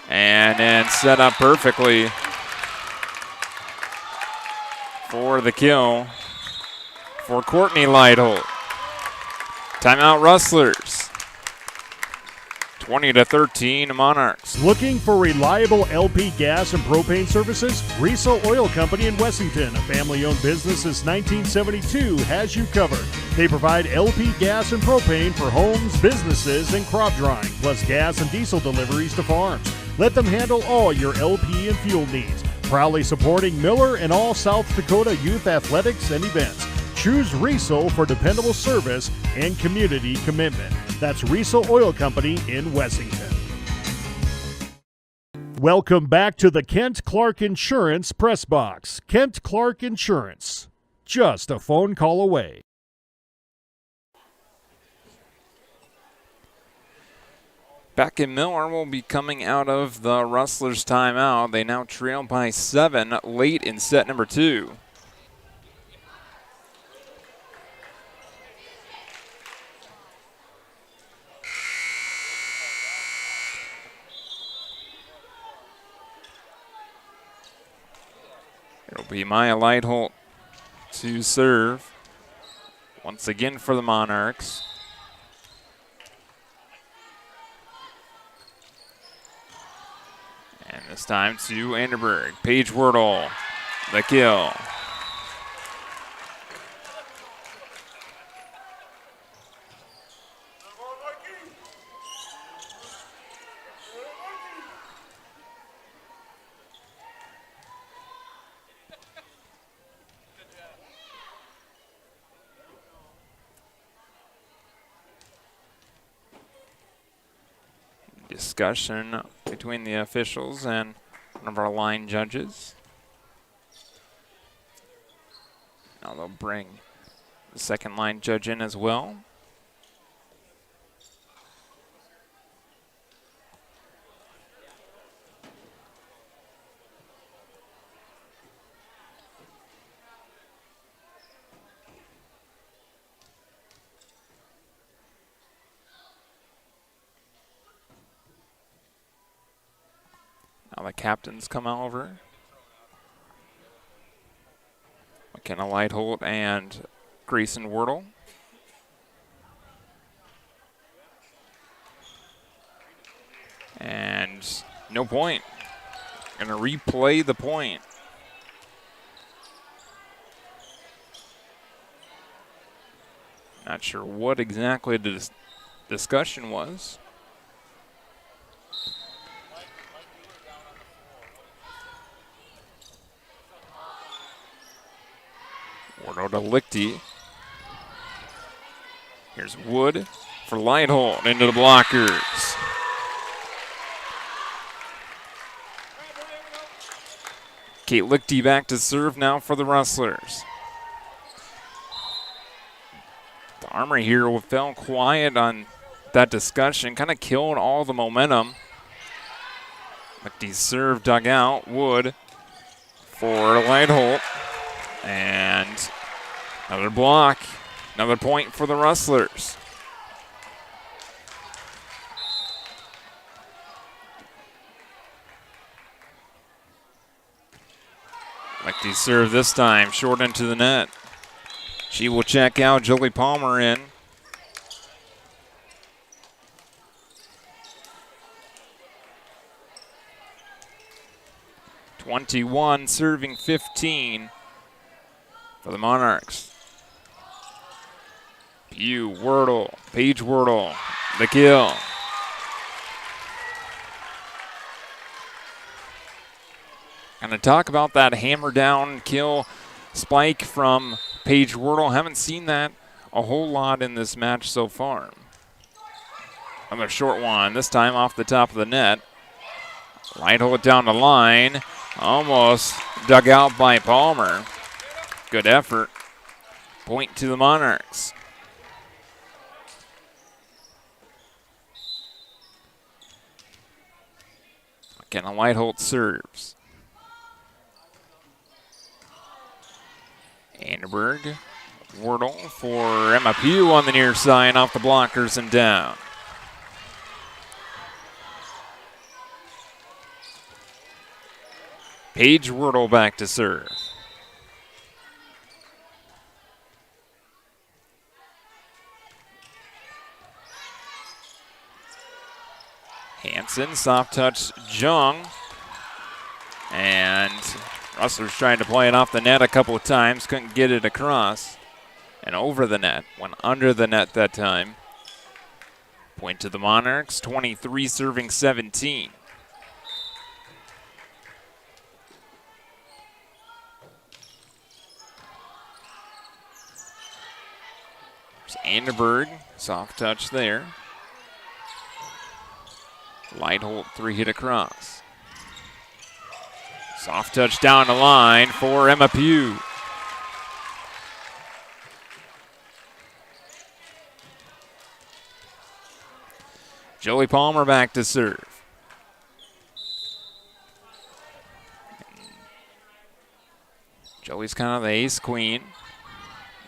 And then set up perfectly for the kill for Courtney Lightholt. Timeout Rustlers. 20-13 Monarchs. Looking for reliable LP gas and propane services? Riesel Oil Company in Wessington, a family-owned business since 1972, has you covered. They provide LP gas and propane for homes, businesses, and crop drying, plus gas and diesel deliveries to farms. Let them handle all your LP and fuel needs. Proudly supporting Miller and all South Dakota youth athletics and events. Choose Riesel for dependable service and community commitment. That's Riesel Oil Company in Wessington. Welcome back to the Kent Clark Insurance Press Box. Kent Clark Insurance, just a phone call away. Beckett Miller will be coming out of the Rustlers timeout. They now trail by 7 late in set number 2. It'll be Maya Lightholt to serve. Once again for the Monarchs. And this time to Anderberg. Paige Wordle, the kill. Discussion between the officials and one of our line judges. Now they'll bring the second line judge in as well. Now the captains come over. McKenna Lightholt and Grayson Wordle. And no point. Gonna replay the point. Not sure what exactly the discussion was. Wardle to Lichty. Here's Wood for Lightholt into the blockers. Kate Lichty back to serve now for the Rustlers. The Armory here fell quiet on that discussion, kind of killed all the momentum. Lichty's serve dug out. Wood for Lightholt. And another block, another point for the Rustlers. Lichty serve this time, short into the net. She will check out. Jolie Palmer in. (21) serving 15. For the Monarchs. Pugh, Wordle, Paige Wordle, the kill. Gonna talk about that hammer down kill spike from Paige Wordle. Haven't seen that a whole lot in this match so far. Another short one, this time off the top of the net. Lightholt down the line, almost dug out by Palmer. Good effort. Point to the Monarchs. McKenna Lightholt serves. Anderberg, Wordle for Emma Pugh on the near side, off the blockers and down. Paige Wordle back to serve. Hansen, soft touch, Jung. And Rustlers trying to play it off the net a couple of times, couldn't get it across. And over the net, went under the net that time. Point to the Monarchs, 23 serving 17. There's Anderberg, soft touch there. Lightholt, 3-hit across. Soft touch down the line for Emma Pugh. Joey Palmer back to serve. Joey's kind of the ace-queen.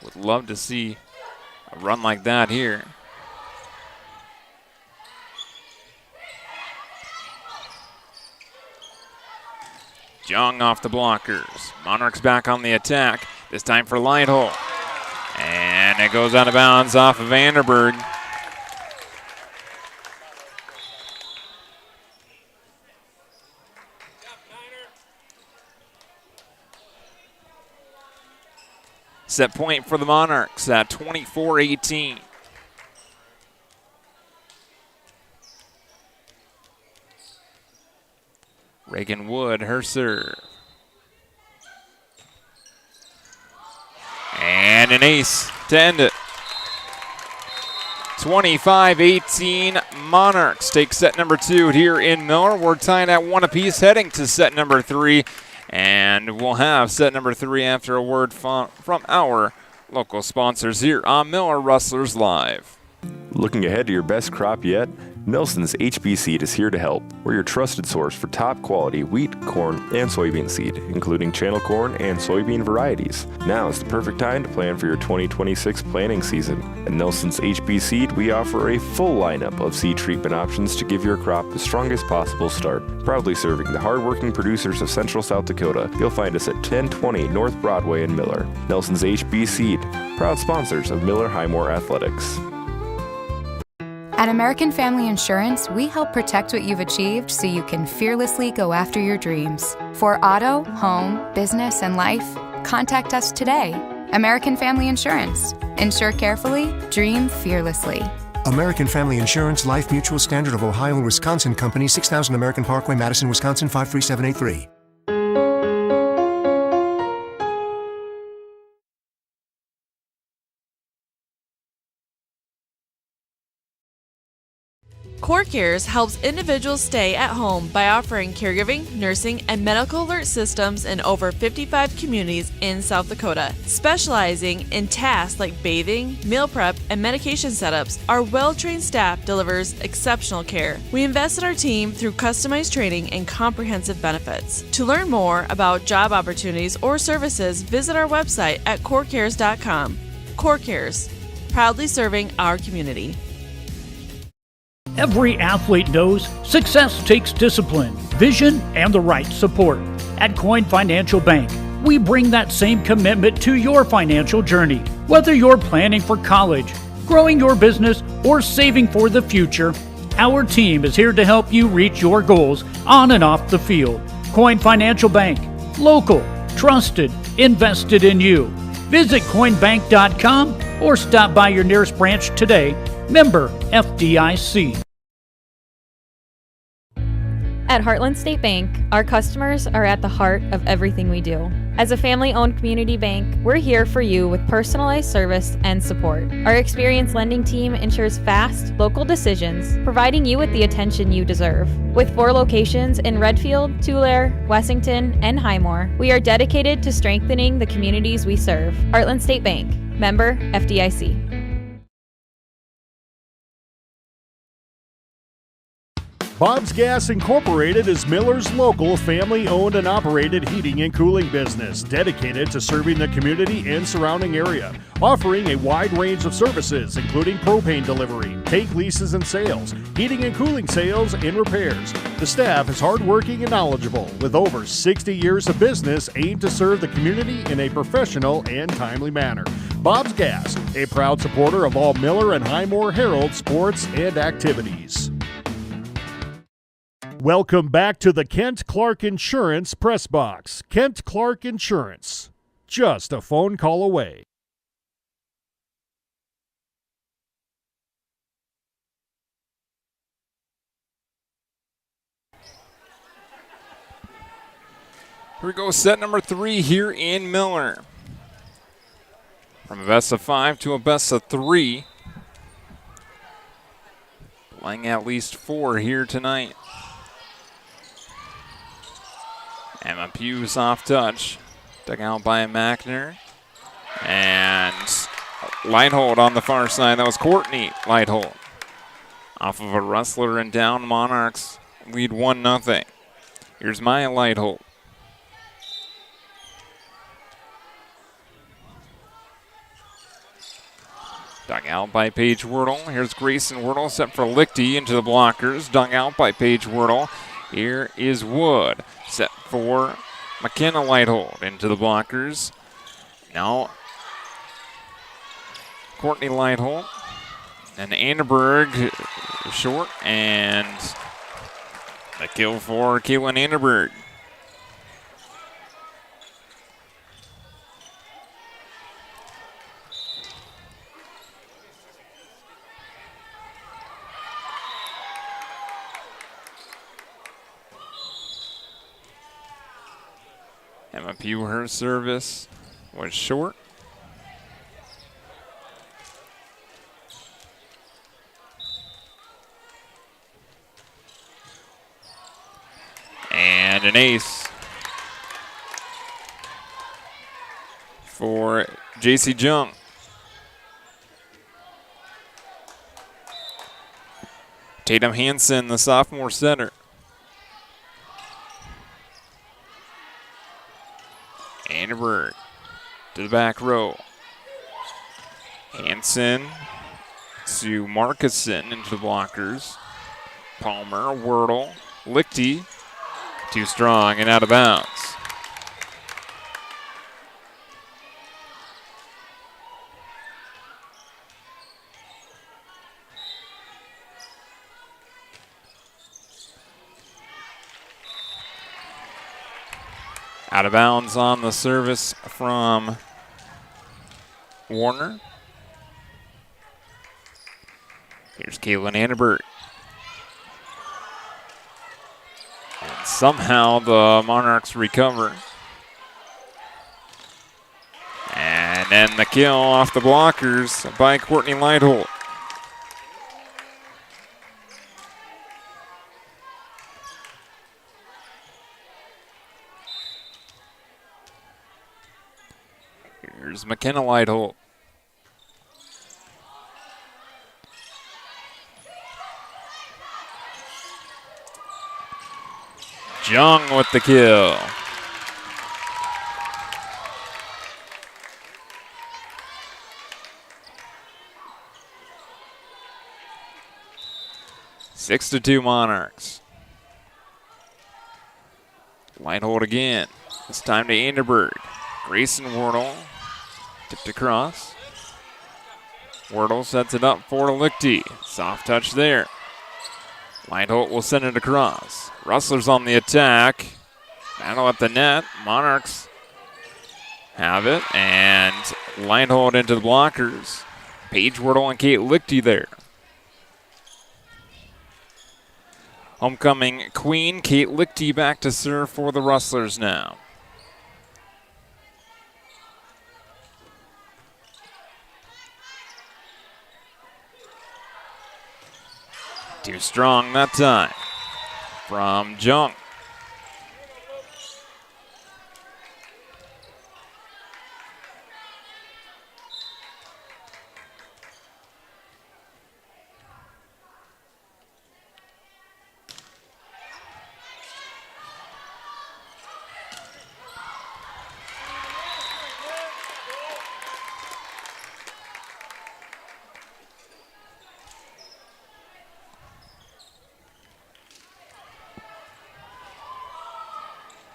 Would love to see a run like that here. Jung off the blockers. Monarchs back on the attack. This time for Lighthole. And it goes out of bounds off of Vanderberg. Set point for the Monarchs at 24-18. Reagan Wood, her serve. And an ace to end it. 25-18, Monarchs take set number 2 here in Miller. We're tied at 1 apiece heading to set number 3. And we'll have set number 3 after a word from our local sponsors here on Miller Rustlers Live. Looking ahead to your best crop yet? Nelson's HB Seed is here to help. We're your trusted source for top quality wheat, corn, and soybean seed, including channel corn and soybean varieties. Now is the perfect time to plan for your 2026 planting season. At Nelson's HB Seed, we offer a full lineup of seed treatment options to give your crop the strongest possible start. Proudly serving the hardworking producers of Central South Dakota, you'll find us at 1020 North Broadway in Miller. Nelson's HB Seed, proud sponsors of Miller Highmore Athletics. At American Family Insurance, we help protect what you've achieved so you can fearlessly go after your dreams. For auto, home, business, and life, contact us today. American Family Insurance. Insure carefully, dream fearlessly. American Family Insurance, Life Mutual, Standard of Ohio and Wisconsin Company, 6000 American Parkway, Madison, Wisconsin, 53783. CoreCares helps individuals stay at home by offering caregiving, nursing, and medical alert systems in over 55 communities in South Dakota. Specializing in tasks like bathing, meal prep, and medication setups, our well-trained staff delivers exceptional care. We invest in our team through customized training and comprehensive benefits. To learn more about job opportunities or services, visit our website at corecares.com. CoreCares, proudly serving our community. Every athlete knows success takes discipline, vision, and the right support. At Coin Financial Bank, we bring that same commitment to your financial journey. Whether you're planning for college, growing your business, or saving for the future, our team is here to help you reach your goals on and off the field. Coin Financial Bank, local, trusted, invested in you. Visit coinbank.com or stop by your nearest branch today. Member FDIC. At Heartland State Bank, our customers are at the heart of everything we do. As a family-owned community bank, we're here for you with personalized service and support. Our experienced lending team ensures fast, local decisions, providing you with the attention you deserve. With 4 locations in Redfield, Tulare, Wessington, and Highmore, we are dedicated to strengthening the communities we serve. Heartland State Bank, member FDIC. Bob's Gas Incorporated is Miller's local family-owned and operated heating and cooling business dedicated to serving the community and surrounding area, offering a wide range of services including propane delivery, tank leases and sales, heating and cooling sales, and repairs. The staff is hardworking and knowledgeable with over 60 years of business aimed to serve the community in a professional and timely manner. Bob's Gas, a proud supporter of all Miller and Highmore Herald sports and activities. Welcome back to the Kent Clark Insurance Press Box. Kent Clark Insurance, just a phone call away. Here we go, set number 3 here in Miller. From a best of 5 to a best of 3. Playing at least 4 here tonight. Emma Pugh soft touch. Dug out by Mackner. And Lighthold on the far side. That was Courtney Lighthold. off of a Rustler and down. Monarchs lead 1-0. Here's Maya Lighthold. Dug out by Paige Wordle. Here's Grayson Wordle set for Lichty into the blockers. Dug out by Paige Wordle. Here is Wood set for McKenna Lighthold into the blockers. Now Courtney Lighthold and Anderberg short, and the kill for Caitlin Anderberg. Emma Pugh, her service was short. And an ace for JC Jung. Tatum Hansen, the sophomore center. Anderberg to the back row. Hansen to Markuson into the blockers. Palmer, Wordle, Lichty. Too strong and out of bounds. Out of bounds on the service from Warner. Here's Caitlin Anderberg. And somehow the Monarchs recover. And then the kill off the blockers by Courtney Lighthold. Here's McKenna Lighthold. Jung with the kill. Six to 2 Monarchs. Lighthold again. This time to Anderberg. Grayson Wordle. Tipped across. Wordle sets it up for Lichty. Soft touch there. Lighthold will send it across. Rustlers on the attack. Battle at the net. Monarchs have it. And Lighthold into the blockers. Paige Wordle and Kate Lichty there. Homecoming queen Kate Lichty back to serve for the Rustlers now. Too strong that time from Jung.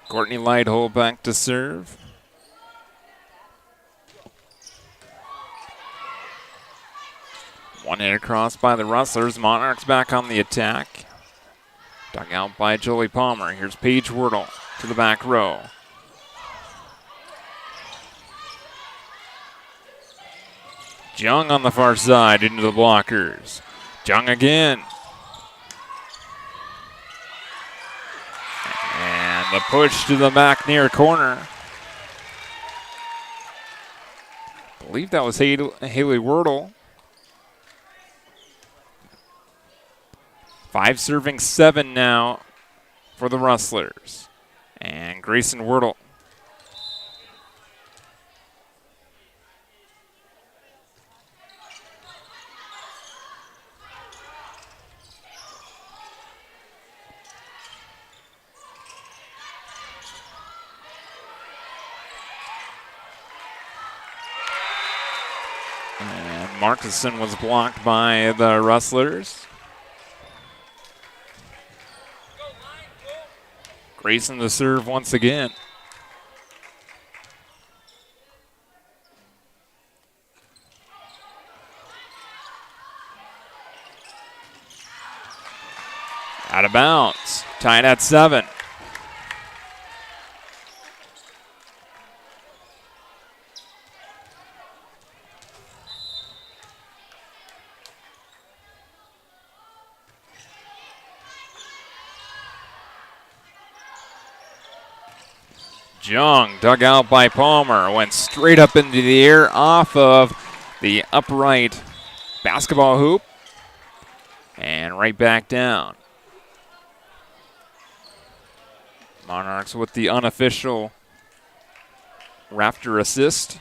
Courtney Lighthold back to serve. One hit across by the Rustlers. Monarchs back on the attack. Dug out by Jolie Palmer. Here's Paige Wordle to the back row. Jung on the far side into the blockers. Jung again. The push to the back near corner. I believe that was Haley Wordle. 5 serving 7 now for the Rustlers. And Grayson Wordle. And Markinson was blocked by the Rustlers. Grayson to serve once again. Out of bounds. Tied at 7. Jung dug out by Palmer, went straight up into the air off of the upright basketball hoop and right back down. Monarchs with the unofficial Raptor assist.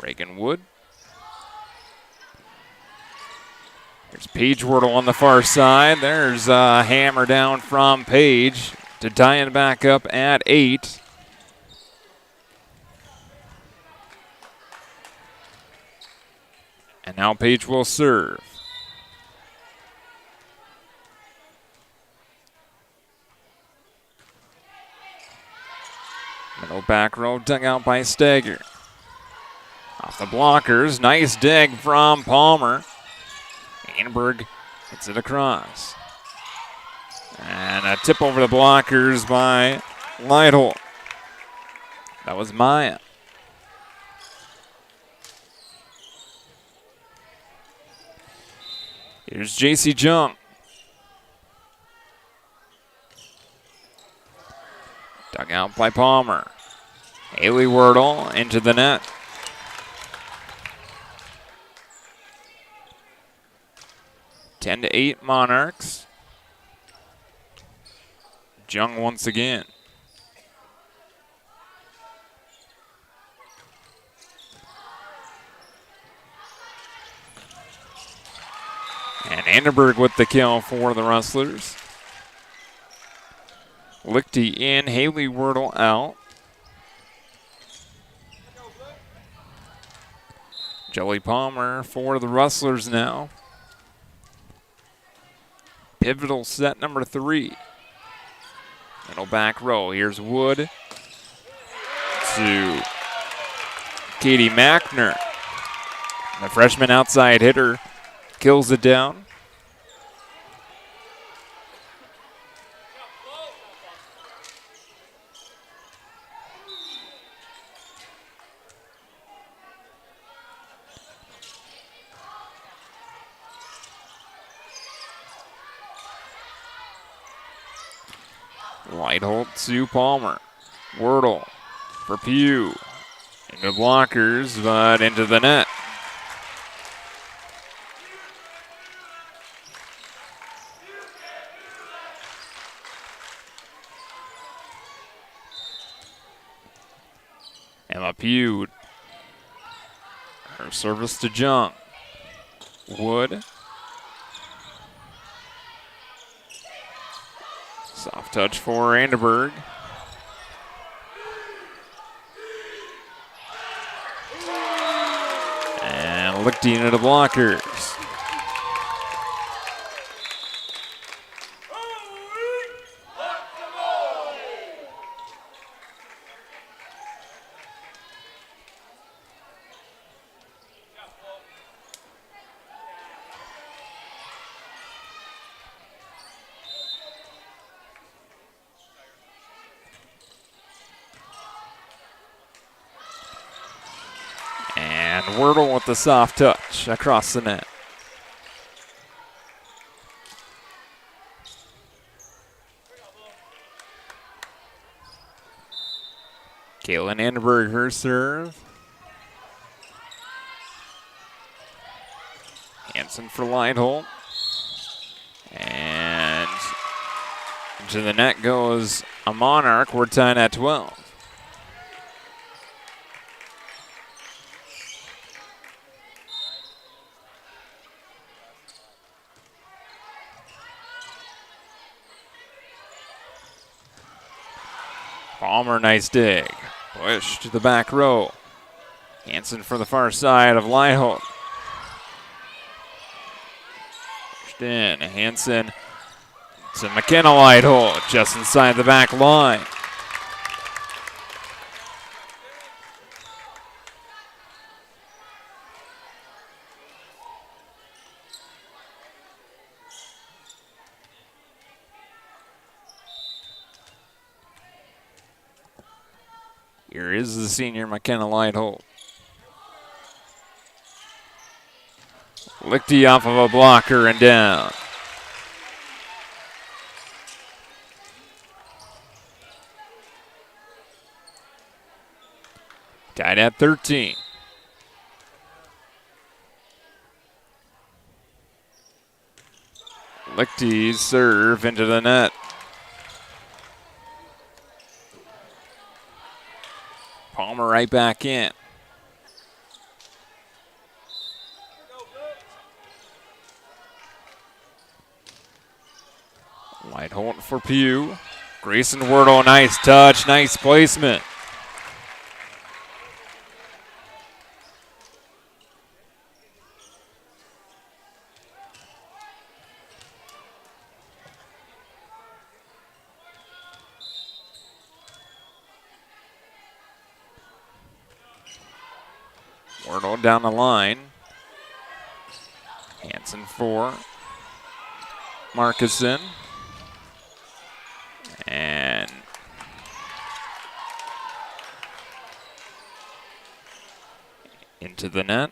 Reagan Wood. There's Paige Wordle on the far side. There's a hammer down from Paige to tie it back up at 8. And now Paige will serve. Middle back row dug out by Stager. Off the blockers, nice dig from Palmer. Annenberg hits it across. And a tip over the blockers by Lytle. That was Maya. Here's J.C. Jung. Dug out by Palmer. Haley Wordle into the net. Ten to 8 Monarchs. Jung once again. And Anderberg with the kill for the Rustlers. Lichty in, Haley Wordle out. Jelly Palmer for the Rustlers now. Pivotal set number 3. Middle back row. Here's Wood to Katie Mackner. The freshman outside hitter kills it down. Lighthold to Palmer. Wordle for Pugh. Into blockers, but into the net. Emma Pugh. Her service to Jung. Wood. Soft touch for Anderberg. And Lichty into the blockers. Wordle with the soft touch across the net. Kaylin Anderberg, her serve. Hansen for Lighthold. And to the net goes a Monarch. We're tied at 12. Palmer, nice dig. Push to the back row. Hansen for the far side of Leitholt. Pushed in. Hansen to McKenna Leitholt, just inside the back line. Here is the senior McKenna Leitholt. Lichty off of a blocker and down. Tied at 13. Lichty's serve into the net. Palmer right back in. Leitholt for Pugh. Grayson Wordle, nice touch, nice placement. Wordle down the line. Hansen for Markuson. And into the net.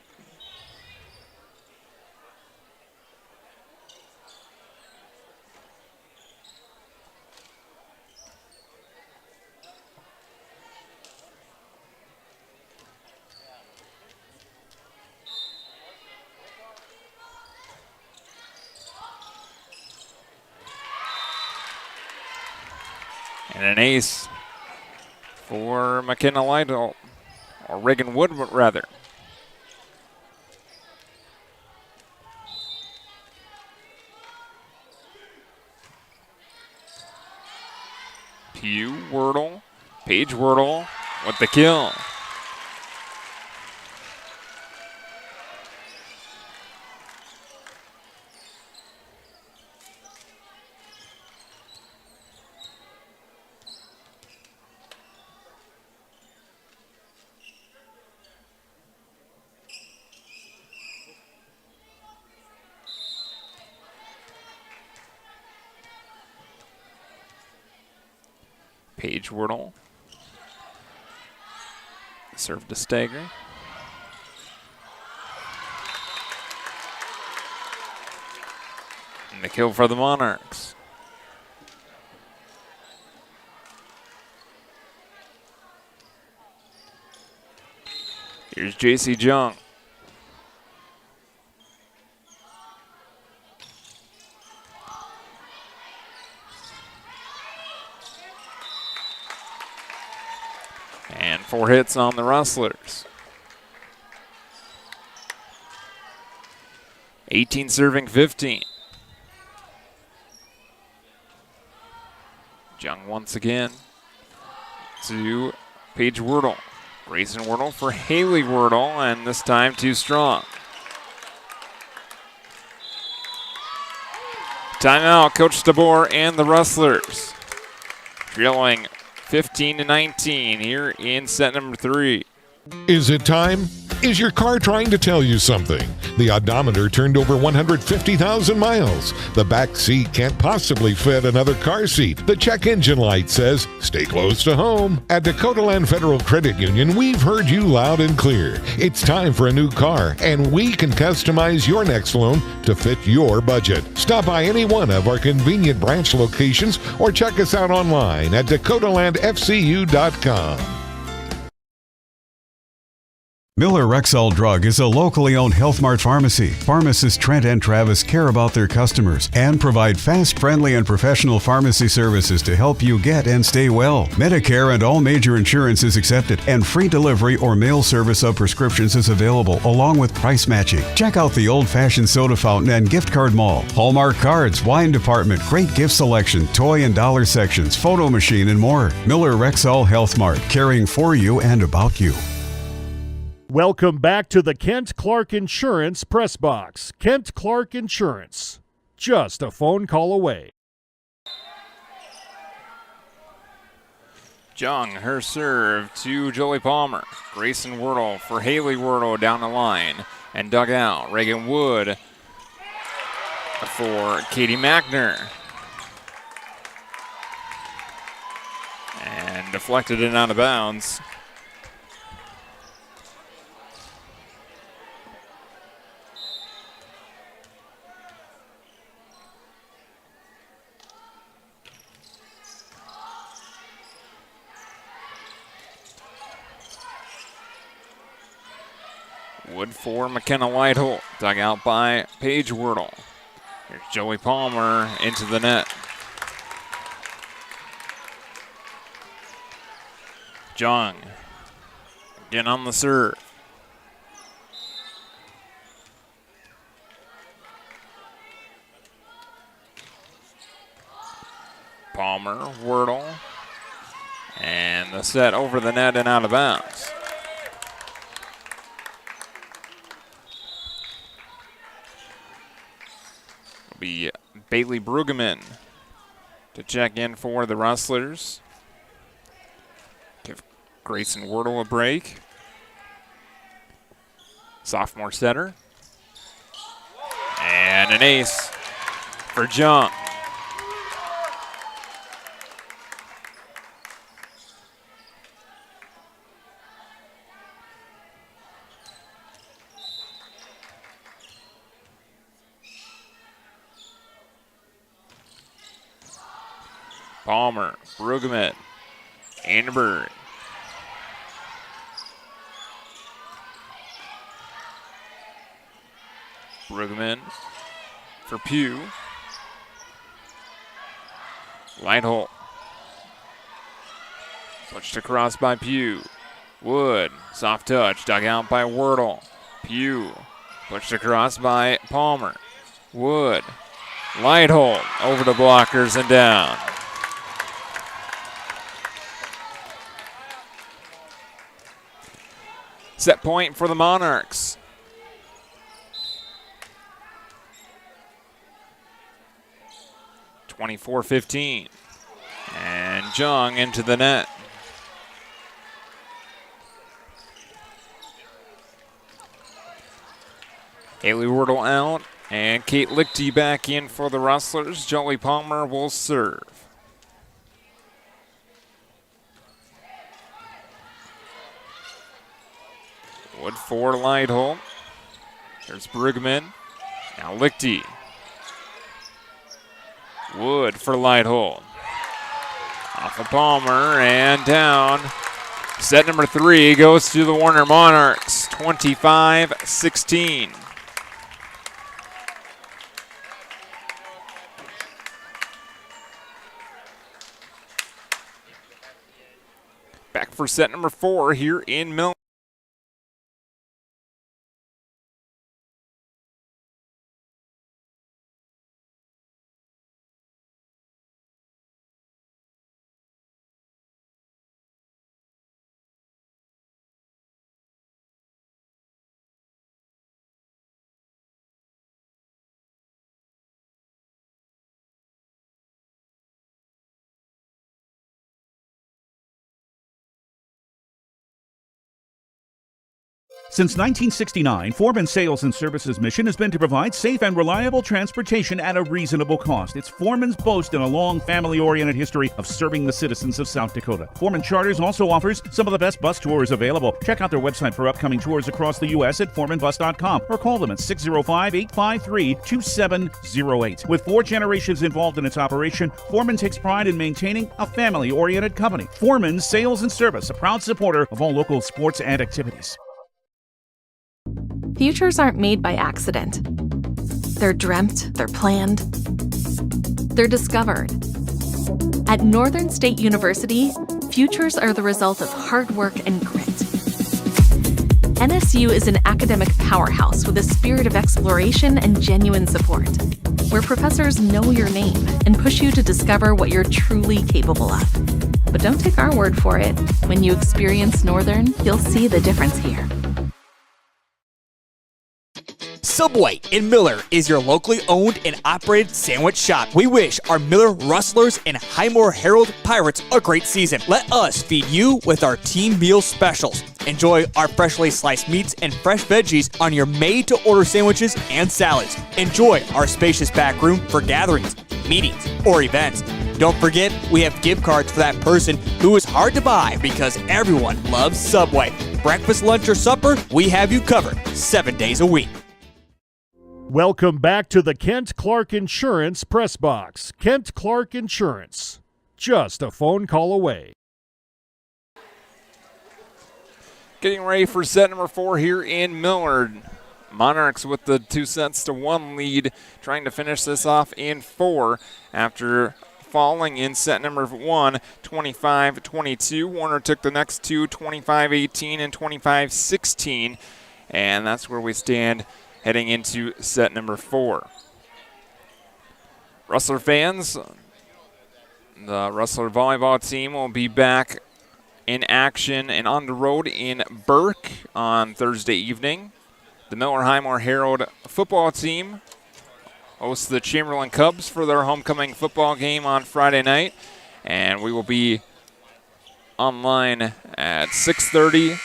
And an ace for McKenna Leitholt, or Reagan Wood, rather. Pugh, Wordle, Paige Wordle with the kill. Paige Wordle. Serve to Stager. And the kill for the Monarchs. Here's J.C. Jung. And 4 hits on the Rustlers. 18 serving 15. Jung once again to Paige Wordle. Grayson Wordle for Haley Wordle, and this time too strong. Timeout, Coach DeBoer and the Rustlers. Trailing 15-19 here in set number 3. Is it time? Is your car trying to tell you something? The odometer turned over 150,000 miles. The back seat can't possibly fit another car seat. The check engine light says, stay close to home. At Dakota Land Federal Credit Union, we've heard you loud and clear. It's time for a new car, and we can customize your next loan to fit your budget. Stop by any one of our convenient branch locations or check us out online at dakotalandfcu.com. Miller Rexall Drug is a locally owned Health Mart pharmacy. Pharmacists Trent and Travis care about their customers and provide fast, friendly, and professional pharmacy services to help you get and stay well. Medicare and all major insurance is accepted, and free delivery or mail service of prescriptions is available, along with price matching. Check out the old-fashioned soda fountain and gift card mall, Hallmark cards, wine department, great gift selection, toy and dollar sections, photo machine, and more. Miller Rexall Health Mart, caring for you and about you. Welcome back to the Kent Clark Insurance Press Box. Kent Clark Insurance, just a phone call away. Jung, her serve to Joey Palmer. Grayson Wordle for Haley Wordle down the line and dug out. Reagan Wood for Katie Mackner. And deflected and out of bounds. Wood for McKenna Whiteholt, dug out by Paige Wordle. Here's Joey Palmer into the net. Jung again on the serve. Palmer, Wordle, and the set over the net and out of bounds. Be Bailey Brueggemann to check in for the Rustlers. Give Grayson Wordle a break. Sophomore setter. And an ace for Jung. Palmer, Brueggemann, Annenberg. Brueggemann for Pugh. Lighthole. Pushed across by Pugh. Wood, soft touch, dug out by Wordle. Pugh, pushed across by Palmer. Wood, Lighthole, over the blockers and down. Set point for the Monarchs. (24-15). And Jung into the net. Haley Wordle out, and Kate Lichty back in for the Rustlers. Joey Palmer will serve. Wood for Lighthole. There's Brueggemann. Now Lichty. Wood for Lighthole. Off of Palmer and down. Set number 3 goes to the Warner Monarchs, 25-16. Back for set number 4 here in Mill. Since 1969, Foreman Sales and Services' mission has been to provide safe and reliable transportation at a reasonable cost. It's Foreman's boast in a long family-oriented history of serving the citizens of South Dakota. Foreman Charters also offers some of the best bus tours available. Check out their website for upcoming tours across the U.S. at foremanbus.com or call them at 605-853-2708. With 4 generations involved in its operation, Foreman takes pride in maintaining a family-oriented company. Foreman Sales and Service, a proud supporter of all local sports and activities. Futures aren't made by accident. They're dreamt, they're planned, they're discovered. At Northern State University, futures are the result of hard work and grit. NSU is an academic powerhouse with a spirit of exploration and genuine support, where professors know your name and push you to discover what you're truly capable of. But don't take our word for it. When you experience Northern, you'll see the difference here. Subway in Miller is your locally owned and operated sandwich shop. We wish our Miller Rustlers and Highmore Herald Pirates a great season. Let us feed you with our team meal specials. Enjoy our freshly sliced meats and fresh veggies on your made-to-order sandwiches and salads. Enjoy our spacious back room for gatherings, meetings, or events. Don't forget, we have gift cards for that person who is hard to buy because everyone loves Subway. Breakfast, lunch, or supper, we have you covered 7 days a week. Welcome back to the Kent Clark Insurance Press Box. Kent Clark Insurance, just a phone call away. Getting ready for set number 4 here in Millard. Monarchs with the 2-1 lead, trying to finish this off in 4 after falling in set number 1, 25-22. Warner took the next two, 25-18 and 25-16, and that's where we stand heading into set number 4. Rustler fans, the Rustler volleyball team will be back in action and on the road in Burke on Thursday evening. The Miller Highmore Herald football team hosts the Chamberlain Cubs for their homecoming football game on Friday night, and we will be online at 6:30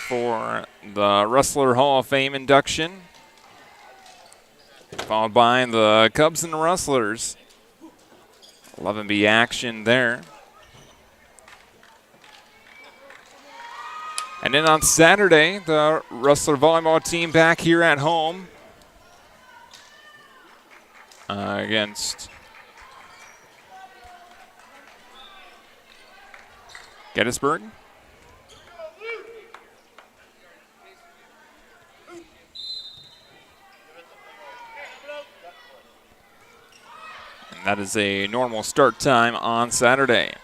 for the Rustler Hall of Fame induction, followed by the Cubs and the Rustlers. 11B action there. And then on Saturday, the Rustler volleyball team back here at home against Gettysburg. And that is a normal start time on Saturday.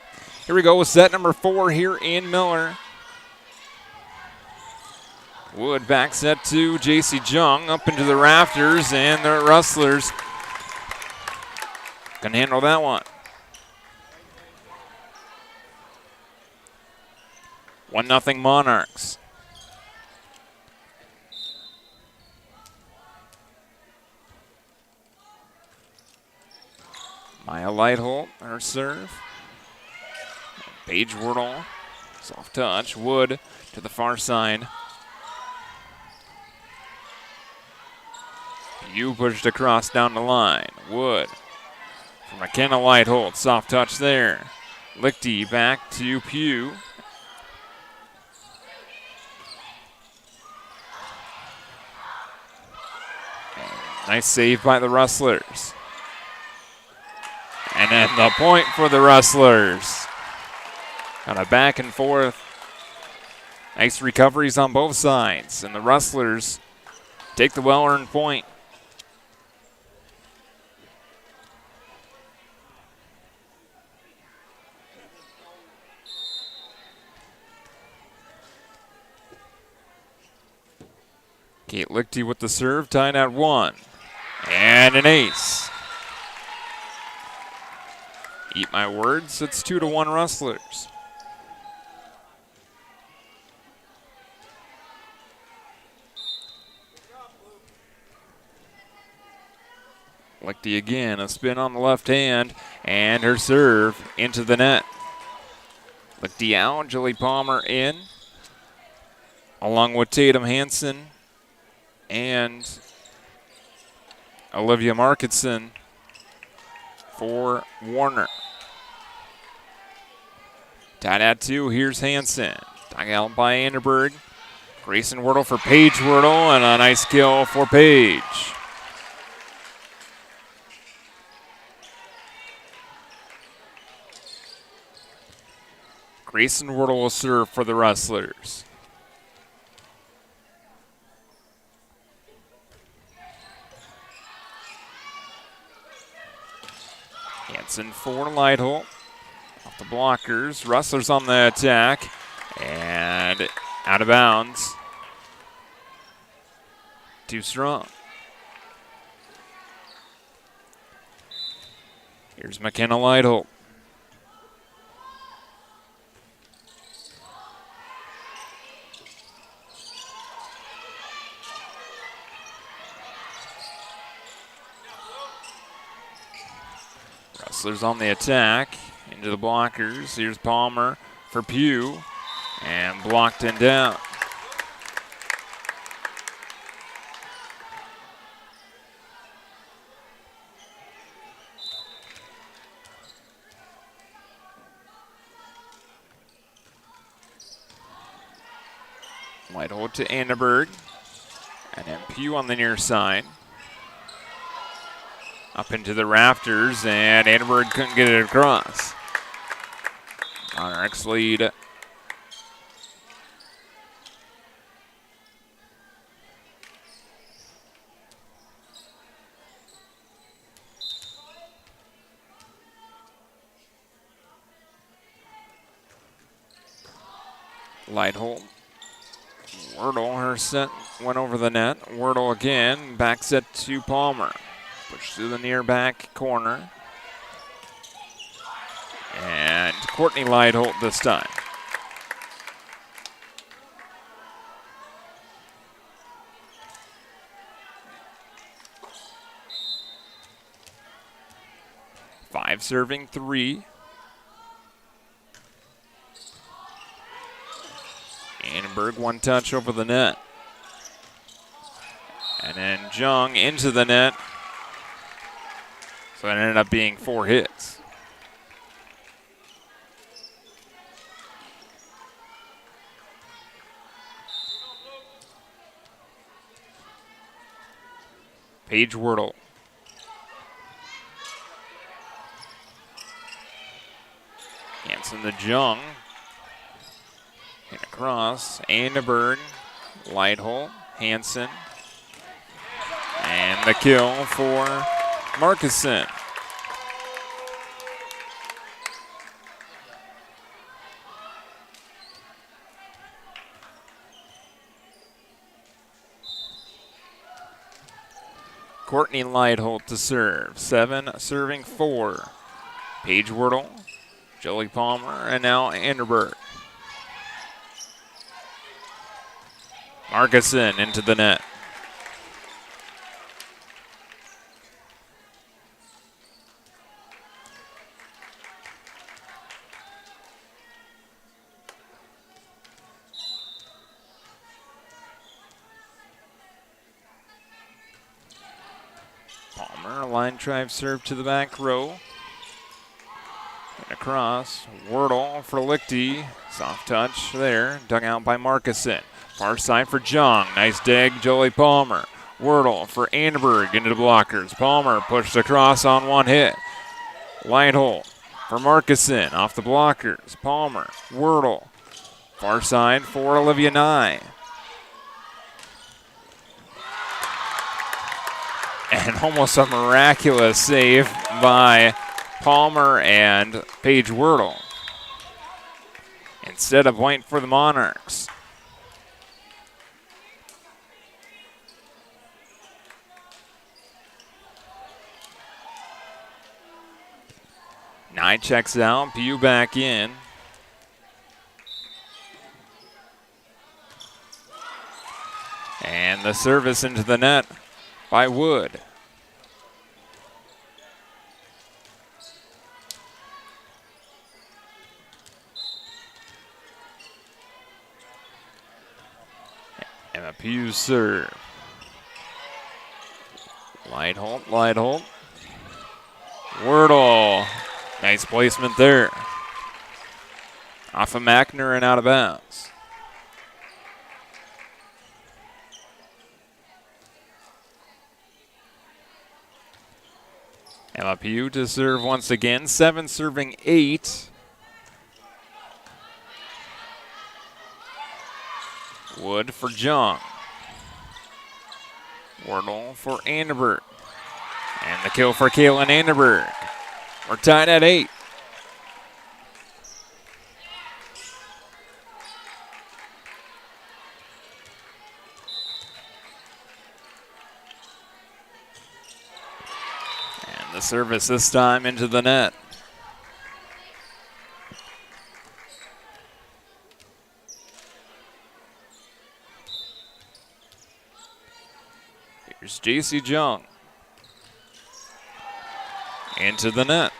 Here we go with set number 4 here in Miller. Wood back set to J.C. Jung, up into the rafters, and the Rustlers can handle that one. 1-0 Monarchs. Maya Lightholt, her serve. Paige Wordle, soft touch. Wood to the far side. Pugh pushed across down the line. Wood for McKenna Lightholt. Soft touch there. Lichty back to Pugh. Nice save by the Rustlers. And then the point for the Rustlers. Kind of back and forth. Nice recoveries on both sides. And the Rustlers take the well-earned point. Kate Lichty with the serve, tied at 1. And an ace. Eat my words, it's 2-1 Rustlers. Lichty again, a spin on the left hand, and her serve into the net. Lichty out, Julie Palmer in, along with Tatum Hansen and Olivia Markinson for Warner. Tied at 2, here's Hansen. Dug out by Anderberg. Grayson Wordle for Paige Wordle, and a nice kill for Paige. Grayson Wordle will serve for the Rustlers. Hansen for Lightholt. Off the blockers. Rustlers on the attack. And out of bounds. Too strong. Here's McKenna Lightholt. Rustlers on the attack. Into the blockers. Here's Palmer for Pugh. And blocked and down. Lightholt to Anderberg. And then Pugh on the near side. Up into the rafters, and Anderberg couldn't get it across. Monarchs lead. Lightholt. Wordle, her set went over the net. Wordle again, back set to Palmer. Push to the near back corner. And Courtney Lightholt this time. Five serving 3. Annenberg, one touch over the net. And then Jung into the net. So it ended up being 4 hits. Paige Wordle. Hansen to Jung. And across, Anderberg, Lightholt, Hansen. And the kill for Markuson. Courtney Lightholt to serve. 7 serving 4. Paige Wordle, Jolie Palmer, and now Anderberg. Markuson into the net. Palmer, a line drive serve to the back row. And across, Wordle for Lichty. Soft touch there, dug out by Markuson. Far side for Jung. Nice dig, Jolie Palmer. Wordle for Anderberg into the blockers. Palmer pushed across on one hit. Lightholt for Markuson off the blockers. Palmer, Wordle. Far side for Olivia Nye. And almost a miraculous save by Palmer and Paige Wordle. Instead of point for the Monarchs. Nye checks out, Pugh back in. And the service into the net by Wood. And a Pugh serve. Lightholt. Wordle. Nice placement there. Off of Mackner and out of bounds. Emma Pugh to serve once again. 7 serving 8. Wood for Jung. Wordle for Anderberg. And the kill for Kaylin Anderberg. We're tied at 8. And the service this time into the net. Here's J.C. Jung. Into the net.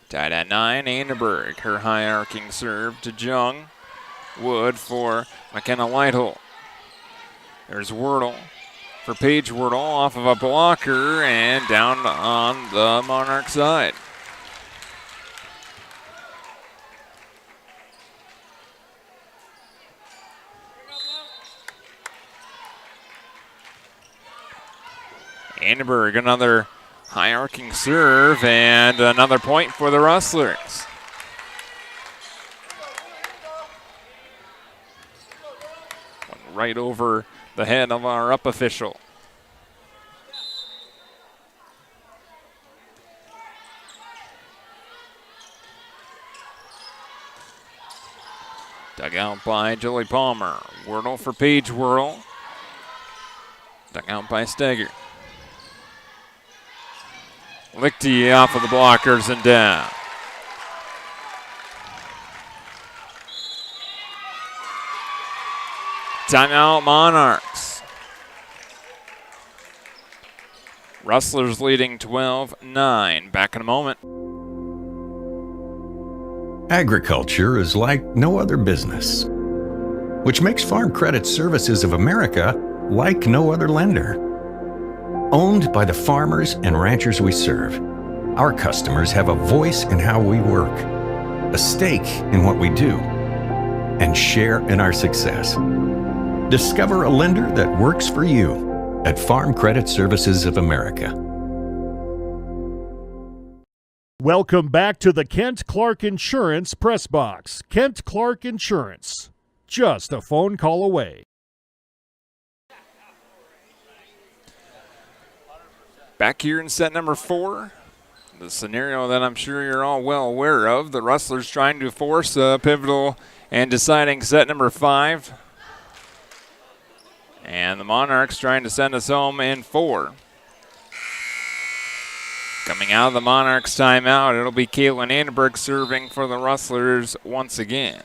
Tied at 9, Anderberg. Her high arcing serve to Jung. Wood for McKenna Lightholt. There's Wordle for Paige Wordle off of a blocker and down on the Monarch side. Anderberg, another high arcing serve and another point for the Rustlers. One right over the head of our up official. Dug out by Julie Palmer. Wordle for Paige Wordle. Dug out by Steger. Lichty off of the blockers and down. Timeout Monarchs. Rustlers leading 12-9. Back in a moment. Agriculture is like no other business, which makes Farm Credit Services of America like no other lender. Owned by the farmers and ranchers we serve, our customers have a voice in how we work, a stake in what we do, and share in our success. Discover a lender that works for you at Farm Credit Services of America. Welcome back to the Kent Clark Insurance Press Box. Kent Clark Insurance, just a phone call away. Back here in set number 4, the scenario that I'm sure you're all well aware of. The Rustlers trying to force a pivotal and deciding set number 5. And the Monarchs trying to send us home in 4. Coming out of the Monarchs timeout, it'll be Caitlin Anderberg serving for the Rustlers once again.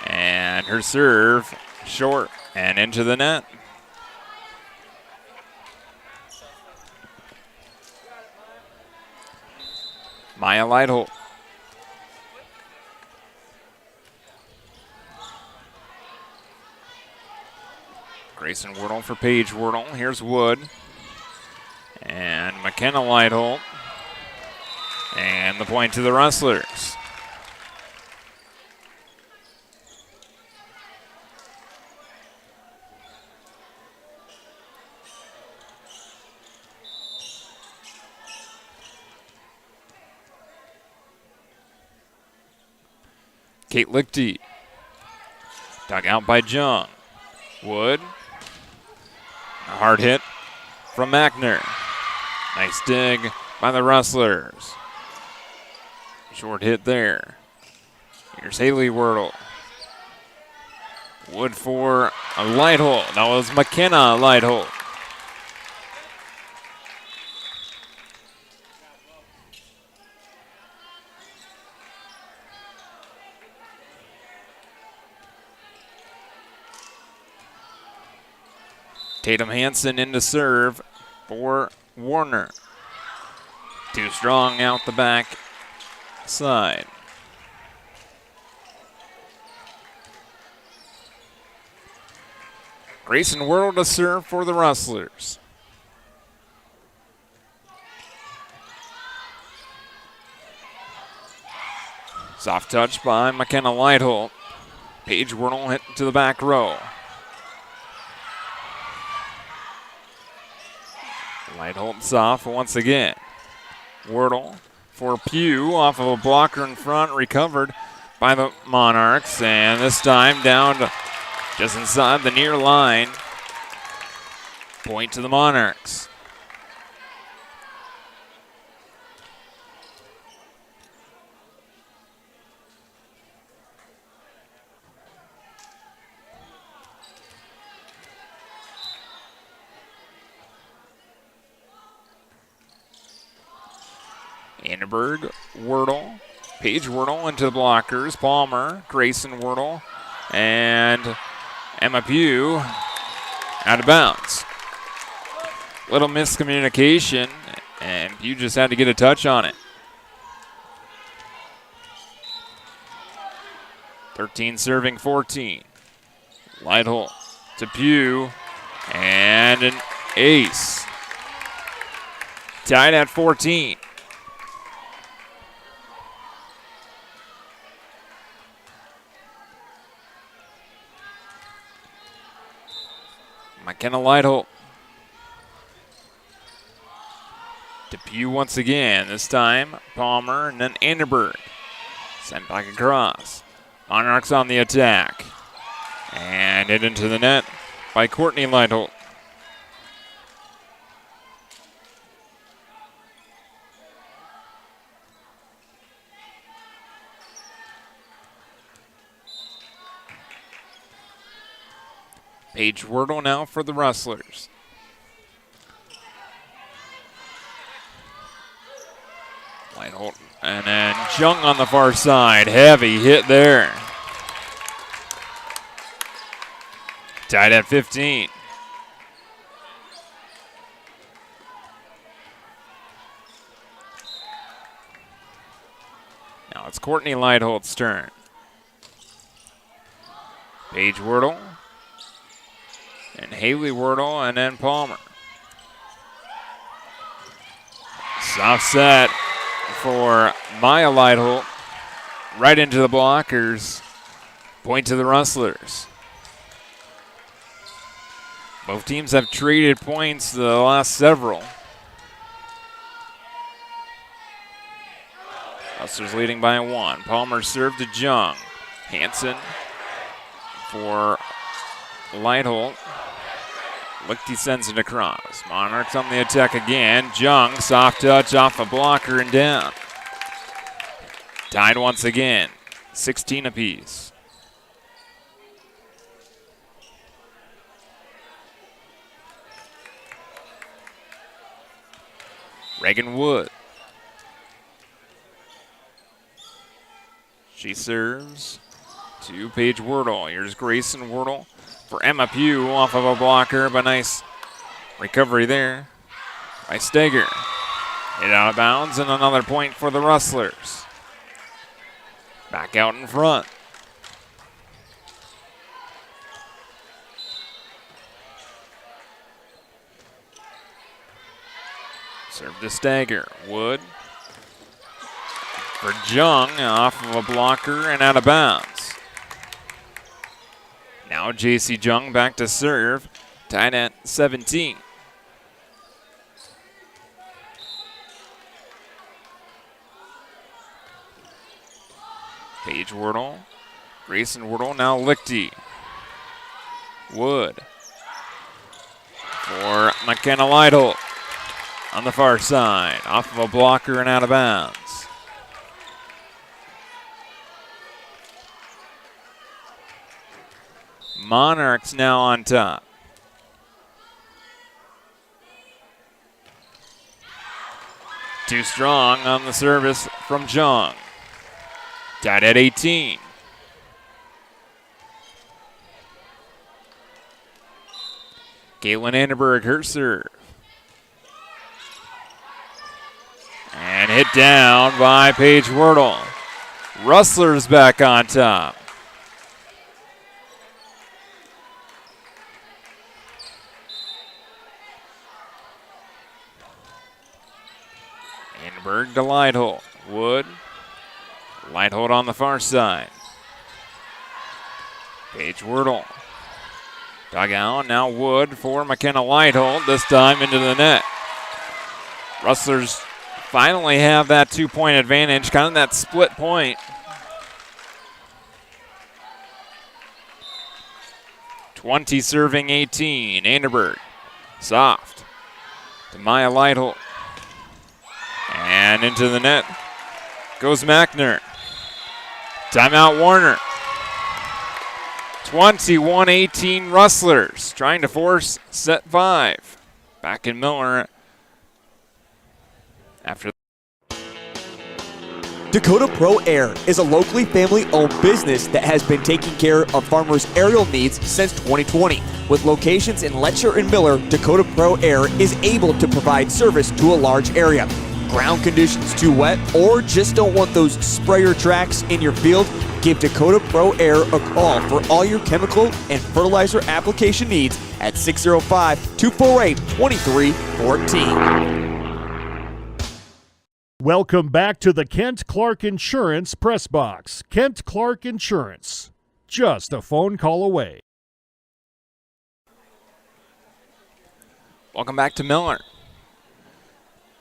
And her serve short and into the net. Maya Lightholt. Grayson Wordle for Paige Wordle. Here's Wood. And McKenna Lightholt. And the point to the Rustlers. Kate Lichty. Dug out by Jung. Wood. A hard hit from Mackner. Nice dig by the Rustlers. Short hit there. Here's Haley Wordle. Wood for a Lightholt. That was McKenna Lightholt. Tatum Hansen in to serve for Warner. Too strong out the back side. Grayson Wordle to serve for the Rustlers. Soft touch by McKenna Lightholt. Paige Wordle hit to the back row. Lightholt soft once again. Wordle for Pugh off of a blocker in front, recovered by the Monarchs, and this time down to just inside the near line. Point to the Monarchs. Annenberg, Wordle, Paige Wordle into the blockers. Palmer, Grayson Wordle, and Emma Pugh out of bounds. Little miscommunication, and Pugh just had to get a touch on it. 13 serving 14. Lighthold to Pugh, and an ace. Tied at 14. McKenna Lighthold to Pugh once again. This time Palmer and then Annenberg. Sent back across. Monarchs on the attack. And hit into the net by Courtney Lighthold. Paige Wordle now for the Rustlers. Lighthold, and then Jung on the far side. Heavy hit there. Tied at 15. Now it's Courtney Lighthold's turn. Paige Wordle. And Haley Wordle, and then Palmer. Soft set for Maya Lighthold. Right into the blockers. Point to the Rustlers. Both teams have traded points the last several. Rustlers leading by 1. Palmer served to Jung. Hansen for Lighthold. Lichty sends it across. Monarchs on the attack again. Jung, soft touch off a blocker and down. Tied once again, 16 apiece. Reagan Wood. She serves to Paige Wordle. Here's Grayson Wordle for Emma Pugh off of a blocker, but nice recovery there by Steger. Hit out of bounds, and another point for the Rustlers. Back out in front. Serve to Steger. Wood for Jung off of a blocker and out of bounds. Now J.C. Jung back to serve, tied at 17. Paige Wordle, Grayson Wordle, now Lichty. Wood for McKenna Lighthold on the far side, off of a blocker and out of bounds. Monarchs now on top. Too strong on the service from Jung. Tied at 18. Caitlin Annenberg, her serve. And hit down by Paige Wordle. Rustlers back on top. Annenberg to Lighthold. Wood. Lighthold on the far side. Paige Wordle. Dug out, now Wood for McKenna Lighthold, this time into the net. Rustlers finally have that 2-point advantage, kind of that split point. 20 serving 18. Anderberg, soft to Maya Lytle. And into the net goes Mackner. Timeout Warner. 21-18 Rustlers, trying to force set 5. Back in Miller after. Dakota Pro Air is a locally family-owned business that has been taking care of farmers' aerial needs since 2020. With locations in Letcher and Miller, Dakota Pro Air is able to provide service to a large area. Ground conditions too wet, or just don't want those sprayer tracks in your field? Give Dakota Pro Air a call for all your chemical and fertilizer application needs at 605-248-2314. Welcome back to the Kent Clark Insurance Press Box. Kent Clark Insurance, just a phone call away. Welcome back to Miller.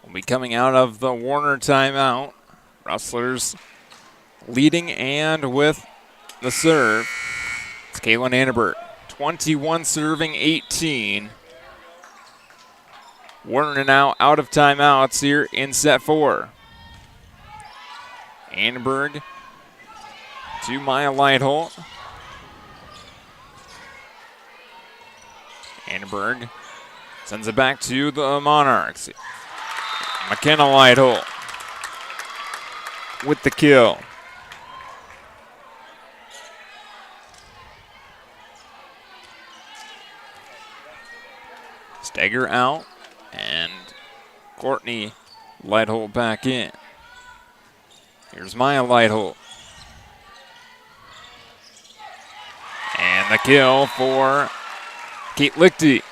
We'll be coming out of the Warner timeout. Rustlers leading and with the serve. It's Kaylin Anderberg. 21 serving 18. Warner now out of timeouts here in set 4. Anderberg to Maya Lightholt. Anderberg sends it back to the Monarchs. McKenna Lightholt with the kill. Stagger out, and Courtney Lightholt back in. Here's Maya Lightholt. And the kill for Kate Lichty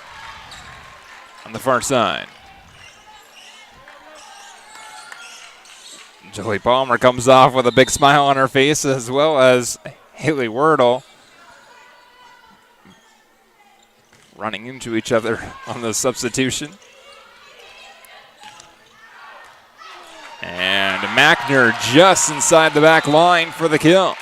on the far side. Joey Palmer comes off with a big smile on her face, as well as Haley Wordle running into each other on the substitution. And Mackner just inside the back line for the kill.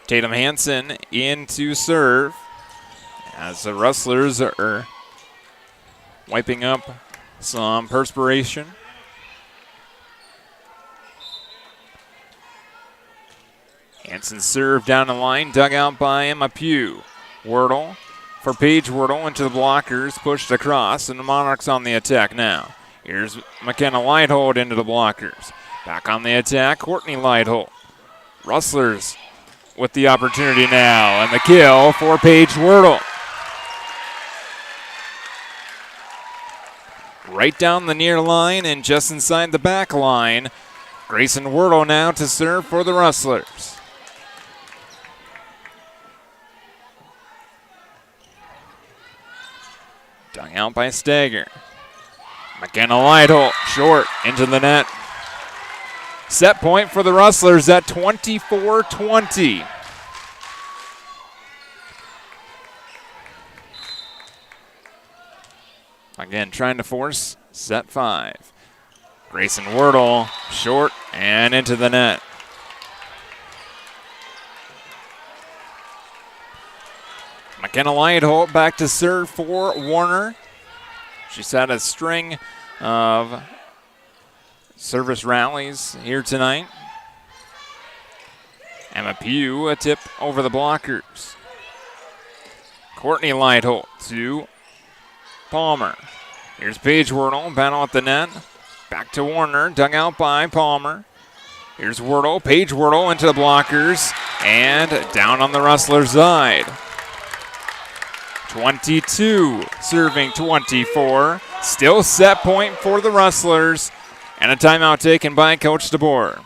Tatum Hansen in to serve as the Rustlers are wiping up some perspiration. Hansen serve down the line, dug out by Emma Pugh. Wordle for Paige Wordle into the blockers, pushed across, and the Monarchs on the attack now. Here's McKenna Lightholt into the blockers. Back on the attack, Courtney Lightholt. Rustlers with the opportunity now, and the kill for Paige Wordle. Right down the near line and just inside the back line. Grayson Wordle now to serve for the Rustlers. Dug out by Stagger. McKenna Lightholt short into the net. Set point for the Rustlers at 24-20. Again, trying to force set 5. Grayson Wordle short and into the net. McKenna Lightholt back to serve for Warner. She's had a string of service rallies here tonight. Emma Pugh, a tip over the blockers. Courtney Lightholt to Palmer. Here's Paige Wordle, battle at the net. Back to Warner, dug out by Palmer. Here's Wordle, Paige Wordle into the blockers, and down on the Rustlers side. 22 serving 24. Still set point for the Rustlers. And a timeout taken by Coach DeBoer.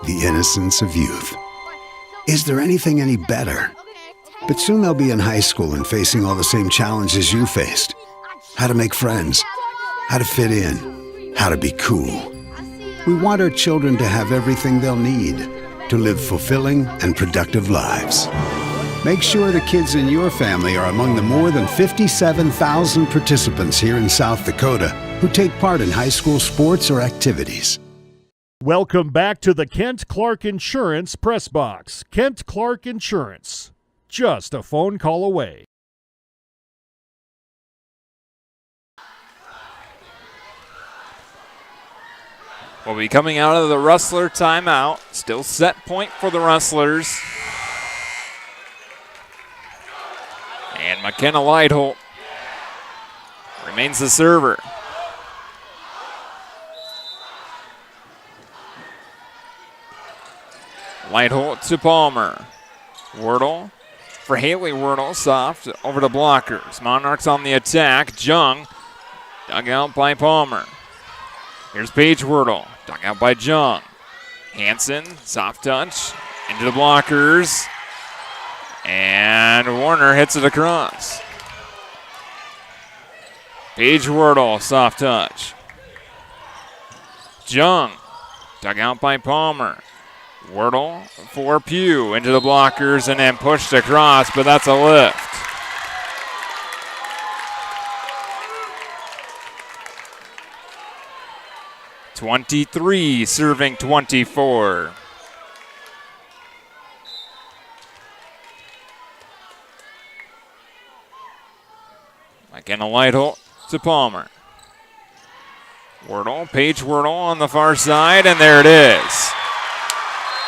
The innocence of youth. Is there anything any better? But soon they'll be in high school and facing all the same challenges you faced. How to make friends, how to fit in, how to be cool. We want our children to have everything they'll need to live fulfilling and productive lives. Make sure the kids in your family are among the more than 57,000 participants here in South Dakota who take part in high school sports or activities. Welcome back to the Kent Clark Insurance Press Box. Kent Clark Insurance, just a phone call away. We'll be coming out of the Rustler timeout. Still set point for the Rustlers. And McKenna Lightholt remains the server. Lightholt to Palmer. Wordle for Haley Wordle, soft over to blockers. Monarchs on the attack. Jung dug out by Palmer. Here's Paige Wordle, dug out by Jung. Hanson, soft touch, into the blockers. And Warner hits it across. Paige Wordle, soft touch. Jung, dug out by Palmer. Wordle for Pugh, into the blockers and then pushed across, but that's a lift. (23) serving 24. McKenna Lightholt to Palmer. Wordle, Paige Wordle on the far side, and there it is.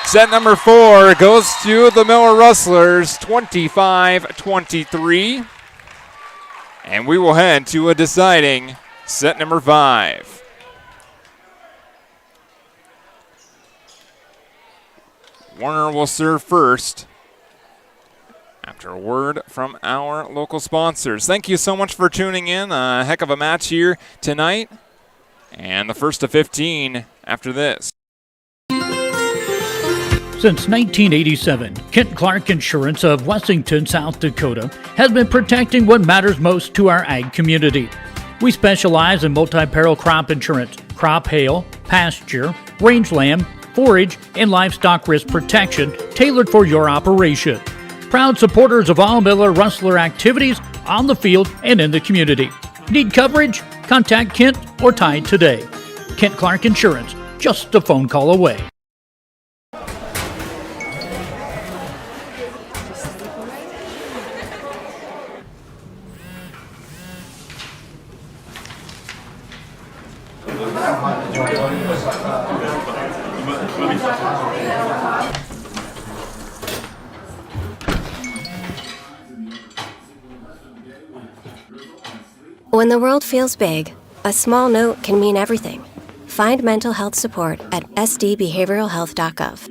Set number 4 goes to the Miller Rustlers, 25-23. And we will head to a deciding set number 5. Warner will serve first after a word from our local sponsors. Thank you so much for tuning in. A heck of a match here tonight. And the first of 15 after this. Since 1987, Kent Clark Insurance of Wessington, South Dakota has been protecting what matters most to our ag community. We specialize in multi-peril crop insurance, crop hail, pasture, rangeland, forage, and livestock risk protection tailored for your operation. Proud supporters of all Miller Rustler activities on the field and in the community. Need coverage? Contact Kent or Ty today. Kent Clark Insurance, just a phone call away. When the world feels big, a small note can mean everything. Find mental health support at sdbehavioralhealth.gov.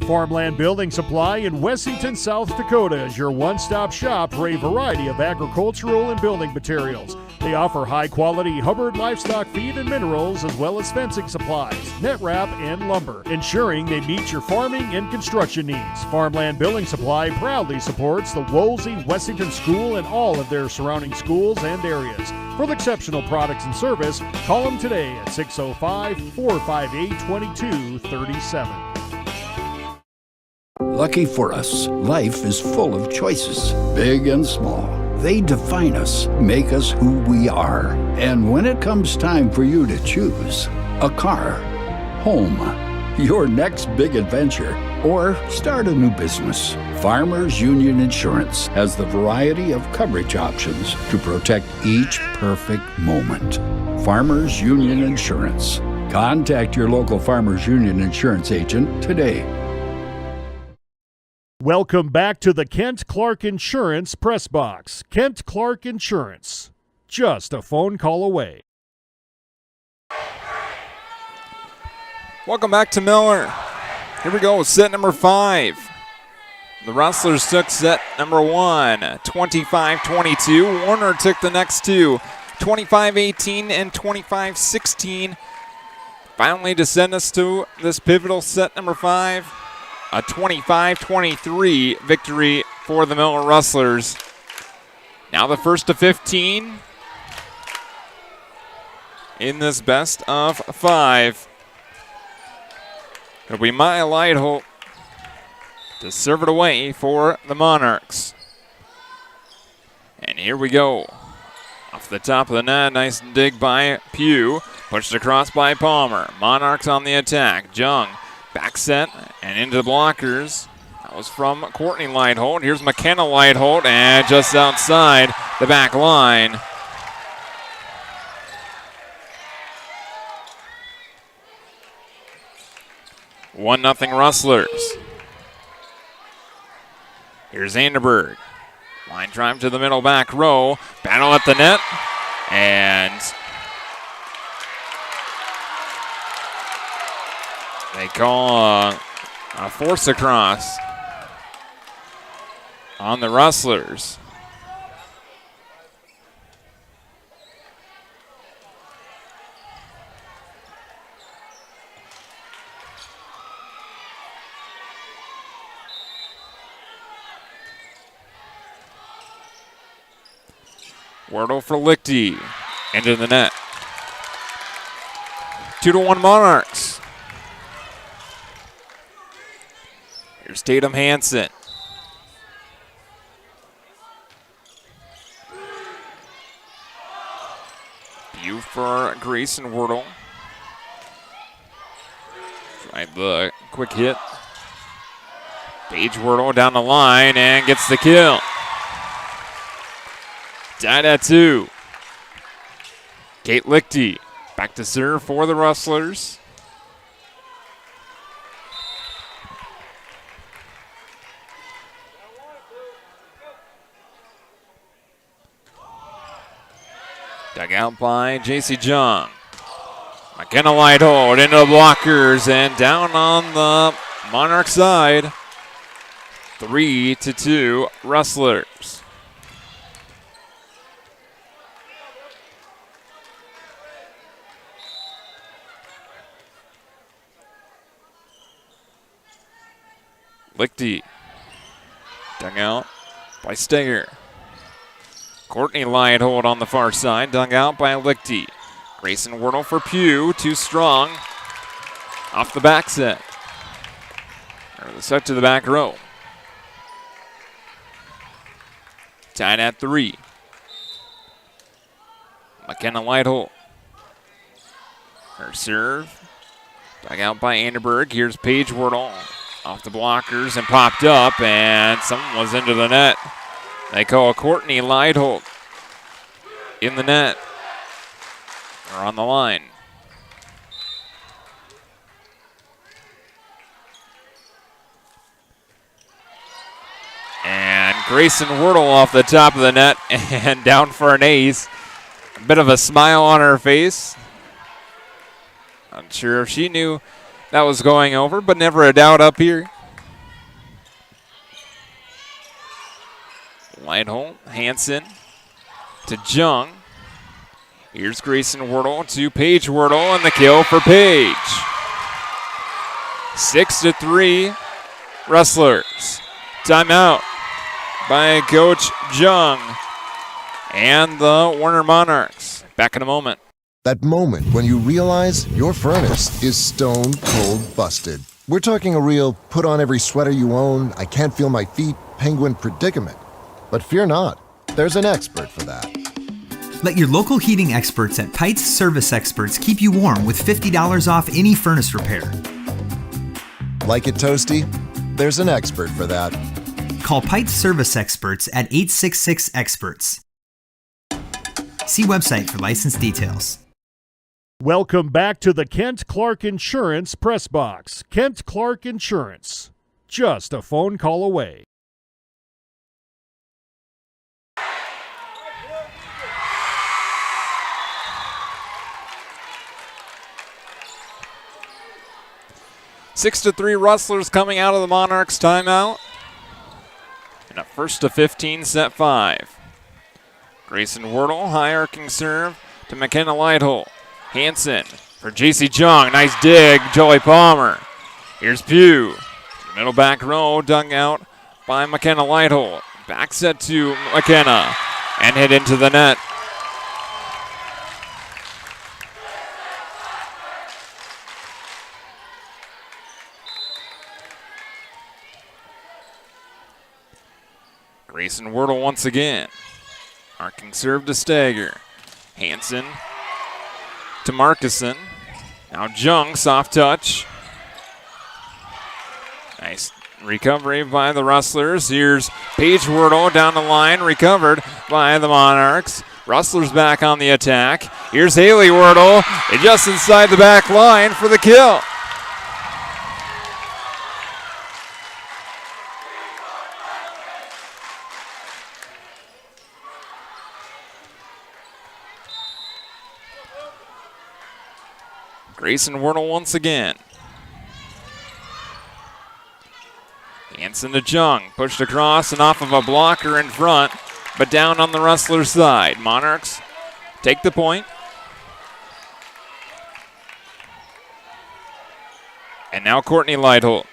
Farmland Building Supply in Wessington, South Dakota is your one-stop shop for a variety of agricultural and building materials. They offer high-quality Hubbard livestock feed and minerals, as well as fencing supplies, net wrap, and lumber, ensuring they meet your farming and construction needs. Farmland Building Supply proudly supports the Woolsey Wessington School and all of their surrounding schools and areas. For the exceptional products and service, call them today at 605-458-2237. Lucky for us, life is full of choices, big and small. They define us, make us who we are. And when it comes time for you to choose a car, home, your next big adventure, or start a new business, Farmers Union Insurance has the variety of coverage options to protect each perfect moment. Farmers Union Insurance. Contact your local Farmers Union Insurance agent today. Welcome back to the Kent Clark Insurance Press Box. Kent Clark Insurance, just a phone call away. Welcome back to Miller. Here we go with set number 5. The Rustlers took set number 1, 25-22. Warner took the next two, 25-18 and 25-16. Finally to send us to this pivotal set number 5. A 25-23 victory for the Miller Rustlers. Now the first of 15. in this best of 5. It'll be Maya Lightholt to serve it away for the Monarchs. And here we go. Off the top of the net, nice dig by Pugh. Pushed across by Palmer. Monarchs on the attack. Jung back set and into the blockers. That was from Courtney Lightholt. Here's McKenna Lightholt, and just outside the back line. One nothing Rustlers. Here's Anderberg. Line drive to the middle back row. Battle at the net. And they call a force across on the Rustlers. Wordle for Lichty. Into the net. 2-1 Monarchs. Here's Tatum Hansen. View for Grayson Wordle. Tried the quick hit. Paige Wordle down the line and gets the kill. Tied at 2. Kate Lichty back to serve for the Rustlers. Dug out by J.C. Jung. McKenna Lightholt into the blockers and down on the Monarch side. 3-2 Rustlers. Lichty dug out by Steger. Courtney Lightholt on the far side, dug out by Lichty. Grayson Wordle for Pugh, too strong. Off the back set. Or the set to the back row. Tied at 3. McKenna Lightholt. Her serve. Dug out by Anderberg. Here's Paige Wordle. Off the blockers and popped up, and someone was into the net. They call Courtney Lightholt in the net, or on the line. And Grayson Wordle off the top of the net and down for an ace. A bit of a smile on her face. Not sure if she knew that was going over, but never a doubt up here. Lightholt, Hansen to Jung. Here's Grayson Wordle to Paige Wordle, and the kill for Paige. 6-3 Rustlers. Timeout by Coach Jung and the Warner Monarchs. Back in a moment. That moment when you realize your furnace is stone cold busted. We're talking a real put on every sweater you own, I can't feel my feet, penguin predicament. But fear not, there's an expert for that. Let your local heating experts at Pites Service Experts keep you warm with $50 off any furnace repair. Like it toasty? There's an expert for that. Call Pites Service Experts at 866-EXPERTS. See website for license details. Welcome back to the Kent Clark Insurance Press Box. Kent Clark Insurance. Just a phone call away. Six to 3 Rustlers coming out of the Monarchs timeout. And a 1-15 set 5. Grayson Wordle, high arcing serve to McKenna Lightholt. Hansen for J.C. Jung. Nice dig, Joey Palmer. Here's Pugh. Middle back row, dug out by McKenna Lightholt. Back set to McKenna and hit into the net. Grayson Wordle once again. Arcing serve to Stager. Hansen to Markuson. Now Jung, soft touch. Nice recovery by the Rustlers. Here's Paige Wordle down the line, recovered by the Monarchs. Rustlers back on the attack. Here's Haley Wordle, just inside the back line for the kill. Grayson Wordle once again. Hansen to Jung, pushed across and off of a blocker in front, but down on the Rustlers side. Monarchs take the point. And now Courtney Lightholt.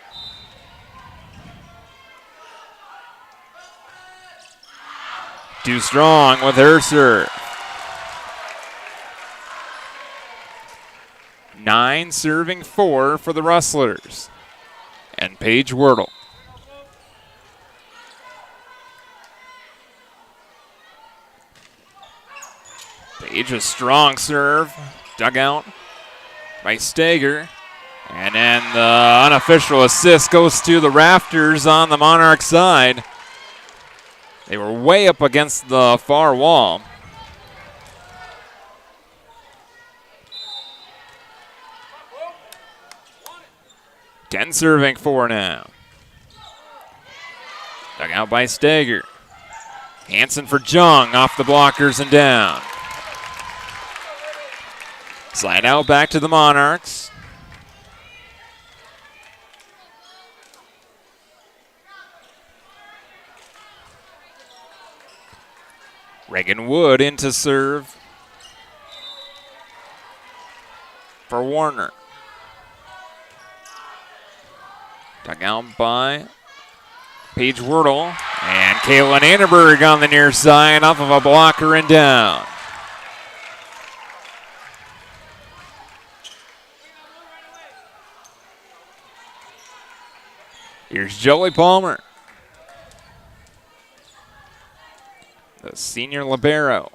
Too strong with her serve. 9 serving 4 for the Rustlers. And Paige Wordle. Paige, a strong serve. Dug out by Stager. And then the unofficial assist goes to the rafters on the Monarch side. They were way up against the far wall. Ten serving 4 now. Dug out by Stager. Hansen for Jung, off the blockers and down. Slide out back to the Monarchs. Reagan Wood into serve for Warner. Dug out by Paige Wordle. And Kaylin Annenberg on the near side off of a blocker and down. Here's Joey Palmer, the senior libero.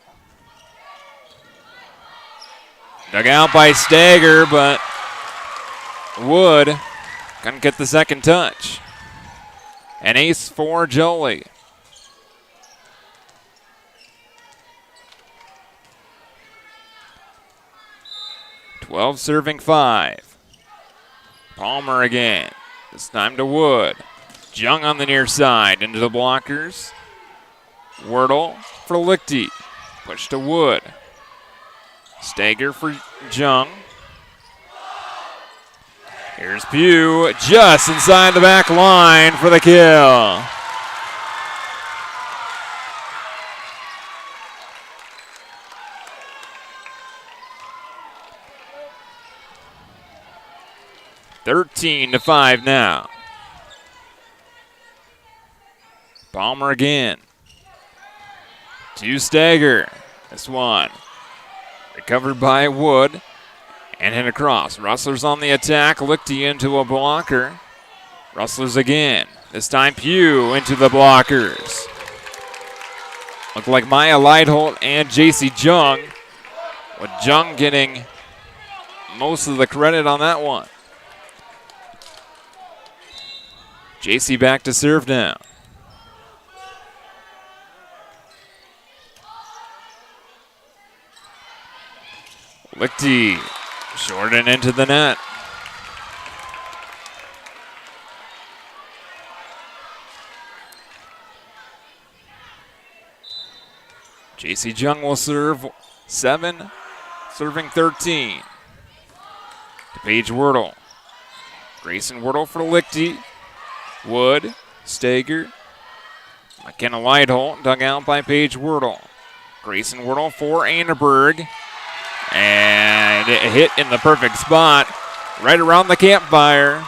Dug out by Stager, but Wood couldn't get the second touch. An ace for Jolie. Twelve serving 5. Palmer again. This time to Wood. Jung on the near side into the blockers. Wordle for Lichty. Push to Wood. Stager for Jung. Here's Pugh just inside the back line for the kill. Thirteen to 5 now. Palmer again. To Stager. This one recovered by Wood and hit across. Rustlers on the attack. Lichty into a blocker. Rustlers again. This time Pugh into the blockers. Looked like Maya Lightholt and JC Jung, with Jung getting most of the credit on that one. JC back to serve now. Lichty short and into the net. JC Jung will serve 7, serving 13. To Paige Wordle. Grayson Wordle for Lichty. Wood, Stager, McKenna Lightholt, dug out by Paige Wordle. Grayson Wordle for Annenberg. And it hit in the perfect spot, right around the campfire.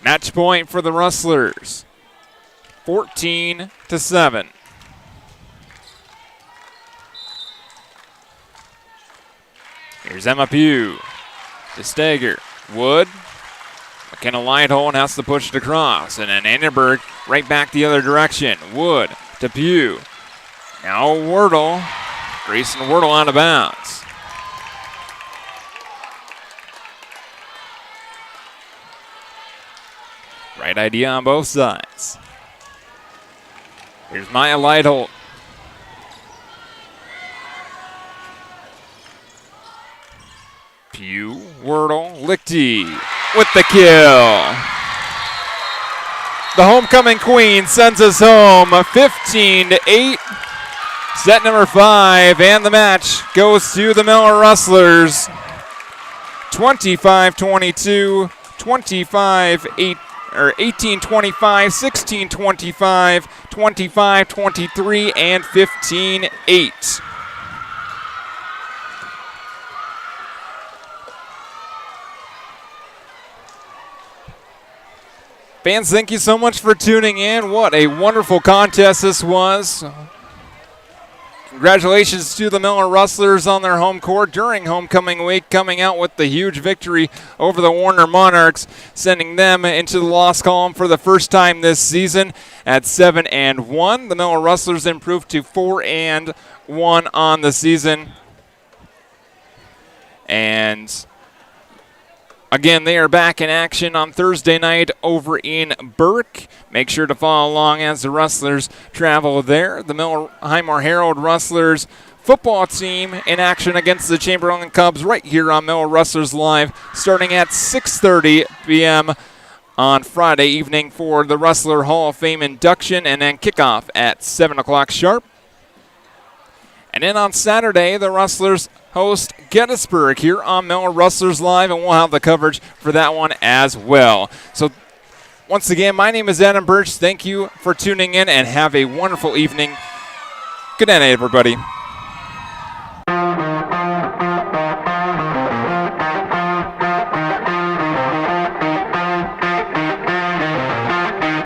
Match point for the Rustlers, 14 to 7. Here's Emma Pugh to Stager. Wood McKenna Lighthole has to push it across. And then Annenberg right back the other direction. Wood to Pugh. Now Wordle. Grayson Wordle out of bounds. Right idea on both sides. Here's Maya Lighthole. Pugh, Wordle, Lichty with the kill. The homecoming queen sends us home 15-8. Set number 5, and the match goes to the Miller Rustlers. 25-22, 25-8. Or 18-25, 16-25, 25-23, and 15-8. Fans, thank you so much for tuning in. What a wonderful contest this was. Congratulations to the Miller Rustlers on their home court during homecoming week, coming out with the huge victory over the Warner Monarchs, sending them into the loss column for the first time this season at 7-1. The Miller Rustlers improved to 4-1 on the season. And again, they are back in action on Thursday night over in Burke. Make sure to follow along as the Rustlers travel there. The Miller Highmore Herald Rustlers football team in action against the Chamberlain Cubs right here on Miller Rustlers Live, starting at 6:30 p.m. on Friday evening for the Rustler Hall of Fame induction, and then kickoff at 7 o'clock sharp. And then on Saturday, the Rustlers host Gettysburg here on Miller Rustlers Live, and we'll have the coverage for that one as well. So once again, my name is Adam Birch. Thank you for tuning in, and have a wonderful evening. Good night, everybody.